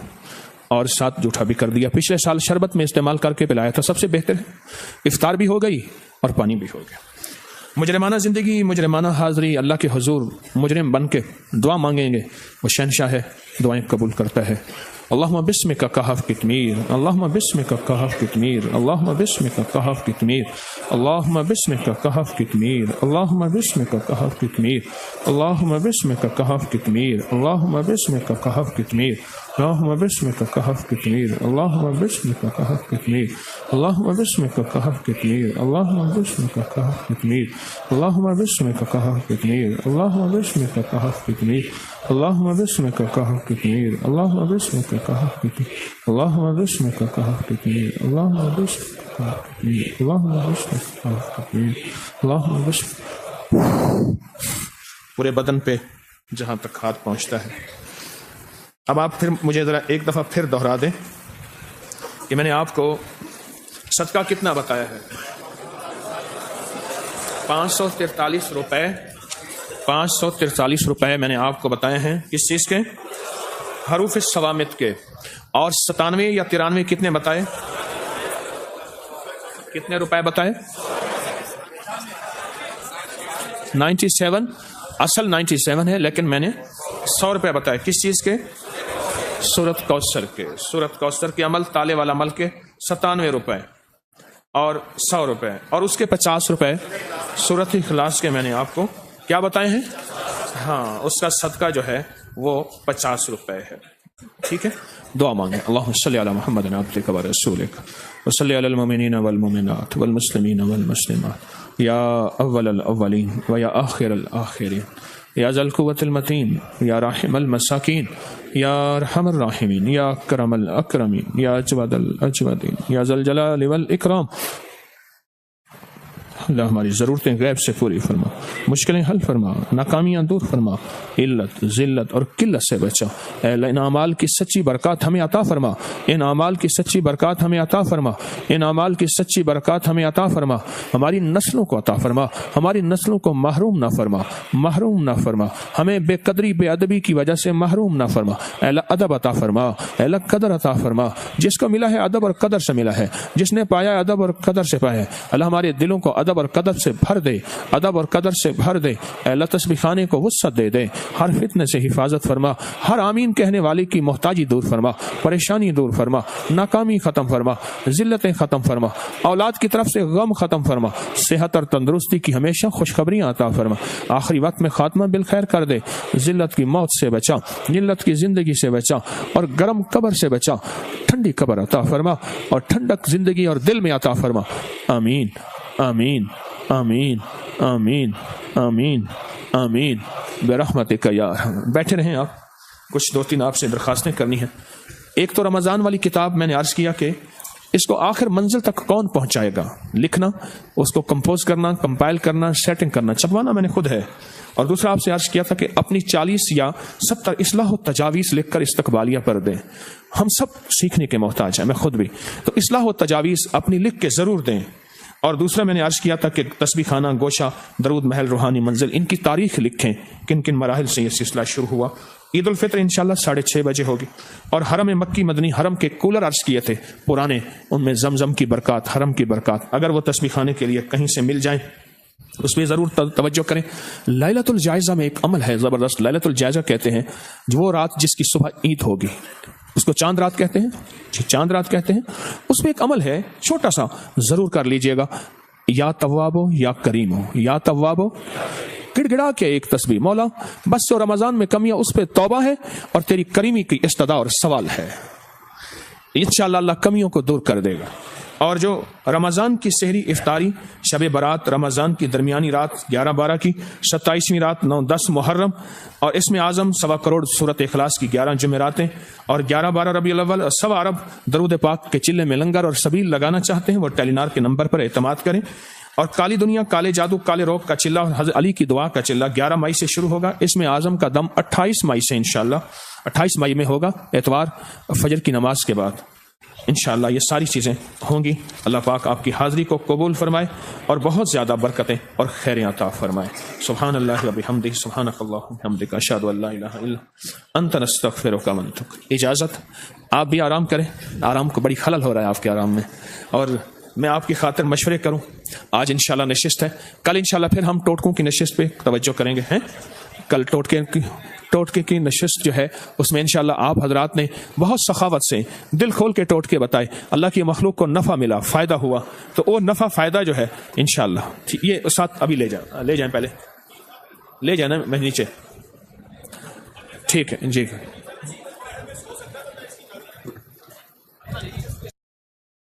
اور ساتھ جھوٹا بھی کر دیا. پچھلے سال شربت میں استعمال کر کے پلایا تھا، سب سے بہتر ہے. افطار بھی ہو گئی اور پانی بھی ہو گیا. مجرمانہ زندگی، مجرمانہ حاضری، اللہ کے حضور مجرم بن کے دعا مانگیں گے. وہ شہنشاہ ہے، دعائیں قبول کرتا ہے. اللہم بسمک کہف کتمیر، اللہم بسمک کہف کتمیر، اللہم بسمک کہف کتمیر، اللہم بسمک کہف کتمیر، اللہم بسمک کہف کتمیر، اللہم بسمک کہف کتمیر، اللہم بسمک کہف کتمیر، اللہم بسمک کہف کتمیر، اللہم بسمک کہف کتمیر، اللہم بسمک کہف کتمیر، اللہم بسمک کہف کتمیر، اللہم بسمک کہف کتمیر، اللہم بسمک کہف کتمیر، اللہم بسمک کہف کتمیر، اللہم بسمک کہف کتمیر، اللہم بسمک کہف کتمیر، اللہم بسمک کہف کتمیر، اللہم بسمک کہف کتمیر، اللہم بسمک. پورے بدن پہ جہاں تک ہاتھ پہنچتا ہے. اب آپ پھر مجھے ذرا ایک دفعہ پھر دہرا دیں کہ میں نے آپ کو صدقہ کتنا بتایا ہے. 543 روپے، 543 روپے میں نے آپ کو بتائے ہیں. کس چیز کے؟ حروف الصوامت کے. اور 97 یا 93 کتنے بتائے؟ کتنے روپے بتائے؟ 97. اصل 97 ہے لیکن میں نے 100 روپے بتائے. کس چیز کے؟ سورت کوثر کے. سورت کوثر کے عمل، تالے والا عمل کے 97 روپے اور 100 روپے اور اس کے 50 روپے سورت اخلاص کے میں نے آپ کو کیا بتائے ہیں؟ ہاں اس کا صدقہ جو ہے وہ 50 روپے ہے. ٹھیک ہے، دعا مانگیں. اللہم صلی علی محمد عبدک و رسولک وصلی علی المؤمنین والمؤمنات والمسلمین والمسلمات یا اول الاولین و یا آخر الاخرین یا ذا القوة المتین یا راحم المساکین یا ارحم الراحمین یا اکرم الاکرمین یا اجود الاجودین یا ذا الجلال والاکرام. اللہ ہماری ضرورتیں غیب سے پوری فرما، مشکلیں حل فرما، ناکامیاں دور فرما، علت ذلت اور قلت سے بچا. اے اللہ ان اعمال کی سچی برکات ہمیں عطا فرما، ان اعمال کی سچی برکات ہمیں عطا فرما، ان اعمال کی سچی برکات ہمیں عطا فرما. ہماری نسلوں کو عطا فرما، ہماری نسلوں کو محروم نہ فرما، محروم نہ فرما. ہمیں بے قدری بے ادبی کی وجہ سے محروم نہ فرما. اے اللہ ادب عطا فرما، اے اللہ قدر عطا فرما. جس کو ملا ہے ادب اور قدر سے ملا ہے، جس نے پایا ادب اور قدر سے پایا ہے. اللہ ہمارے دلوں کو ادب اور قدر سے بھر دے، ادب اور قدر سے بھر دے. اے اللہ تسبیح خانے کو وسعت دے دے. ہر فتنے سے حفاظت فرما، ہر آمین کہنے والے کی محتاجی دور فرما، پریشانی دور فرما، ناکامی ختم فرما، ذلتیں ختم فرما، اولاد کی طرف سے غم ختم فرما، صحت اور تندرستی کی ہمیشہ خوشخبریاں عطا فرما. آخری وقت میں خاتمہ بالخیر کر دے. ذلت کی موت سے بچا، ذلت کی زندگی سے بچا اور گرم قبر سے بچا. ٹھنڈی قبر عطا فرما اور ٹھنڈک زندگی اور دل میں عطا فرما. آمین آمین آمین آمین آمین آمین برحمتک یا ارحم. بیٹھے رہیں آپ، کچھ 2-3 آپ سے درخواستیں کرنی ہیں. ایک تو رمضان والی کتاب میں نے عرض کیا کہ اس کو آخر منزل تک کون پہنچائے گا، لکھنا، اس کو کمپوز کرنا، کمپائل کرنا، سیٹنگ کرنا، چھپوانا میں نے خود ہے. اور دوسرا آپ سے عرض کیا تھا کہ اپنی 40 یا 70 اصلاح و تجاویز لکھ کر استقبالیہ پر دیں. ہم سب سیکھنے کے محتاج ہیں، میں خود بھی. تو اصلاح و تجاویز اپنی لکھ کے ضرور دیں. اور دوسرا میں نے عرض کیا تھا کہ تسبیح خانہ، گوشہ، درود محل، روحانی منزل، ان کی تاریخ لکھیں، کن کن مراحل سے یہ سلسلہ شروع ہوا. عید الفطر انشاءاللہ 6:30 بجے ہوگی. اور حرم مکی مدنی حرم کے کولر عرض کیے تھے پرانے، ان میں زمزم کی برکات، حرم کی برکات، اگر وہ تسبیح خانے کے لیے کہیں سے مل جائیں اس پہ ضرور توجہ کریں. لیلۃ الجائزہ میں ایک عمل ہے زبردست، لیلۃ الجائزہ کہتے ہیں وہ رات جس کی صبح عید ہوگی، اس کو چاند رات کہتے ہیں. چاند رات کہتے ہیں. اس میں ایک عمل ہے چھوٹا سا، ضرور کر لیجئے گا. یا توابو یا کریمو، یا توابو، گڑ گڑا کے ایک تسبیح، مولا بس جو رمضان میں کمیاں اس پہ توبہ ہے اور تیری کریمی کی استدعا اور سوال ہے. انشاءاللہ اللہ کمیوں کو دور کر دے گا. اور جو رمضان کی سحری افطاری شب برات رمضان کی درمیانی رات 11-12 کی، 27ویں رات 9-10 محرم، اور اس میں اعظم 1.25 کروڑ سورت اخلاص کی 11 جمعراتیں، اور 11-12 ربیع الاول اور 1.25 ارب درود پاک کے چلے میں لنگر اور سبیل لگانا چاہتے ہیں وہ ٹیلی نار کے نمبر پر اعتماد کریں۔ اور کالی دنیا، کالے جادو، کالے روگ کا چلہ، حضرت علی کی دعا کا چلہ 11 مئی سے شروع ہوگا۔ اس میں اعظم کا دم 28 مئی سے انشاءاللہ 28 مئی میں ہوگا، اتوار فجر کی نماز کے بعد انشاءاللہ یہ ساری چیزیں ہوں گی۔ اللہ پاک آپ کی حاضری کو قبول فرمائے اور بہت زیادہ برکتیں اور خیریں عطا فرمائے۔ سبحان اللہ و بحمدہ، سبحانک اللہم و بحمدک، اشہد ان لا الہ الا انت نستغفرک و نتوب۔ اجازت، آپ بھی آرام کریں، آرام کو بڑی خلل ہو رہا ہے آپ کے آرام میں، اور میں آپ کی خاطر مشورے کروں۔ آج انشاءاللہ نشست ہے، کل انشاءاللہ پھر ہم ٹوٹکوں کی نشست پہ توجہ کریں گے۔ کل ٹوٹکے کی نشست جو ہے اس میں انشاءاللہ آپ حضرات نے بہت سخاوت سے دل کھول کے ٹوٹکے بتائے، اللہ کی مخلوق کو نفع ملا، فائدہ ہوا، تو وہ نفع فائدہ جو ہے انشاءاللہ یہ استاد ابھی لے جائیں، پہلے لے جانا میں نیچے، ٹھیک ہے جی۔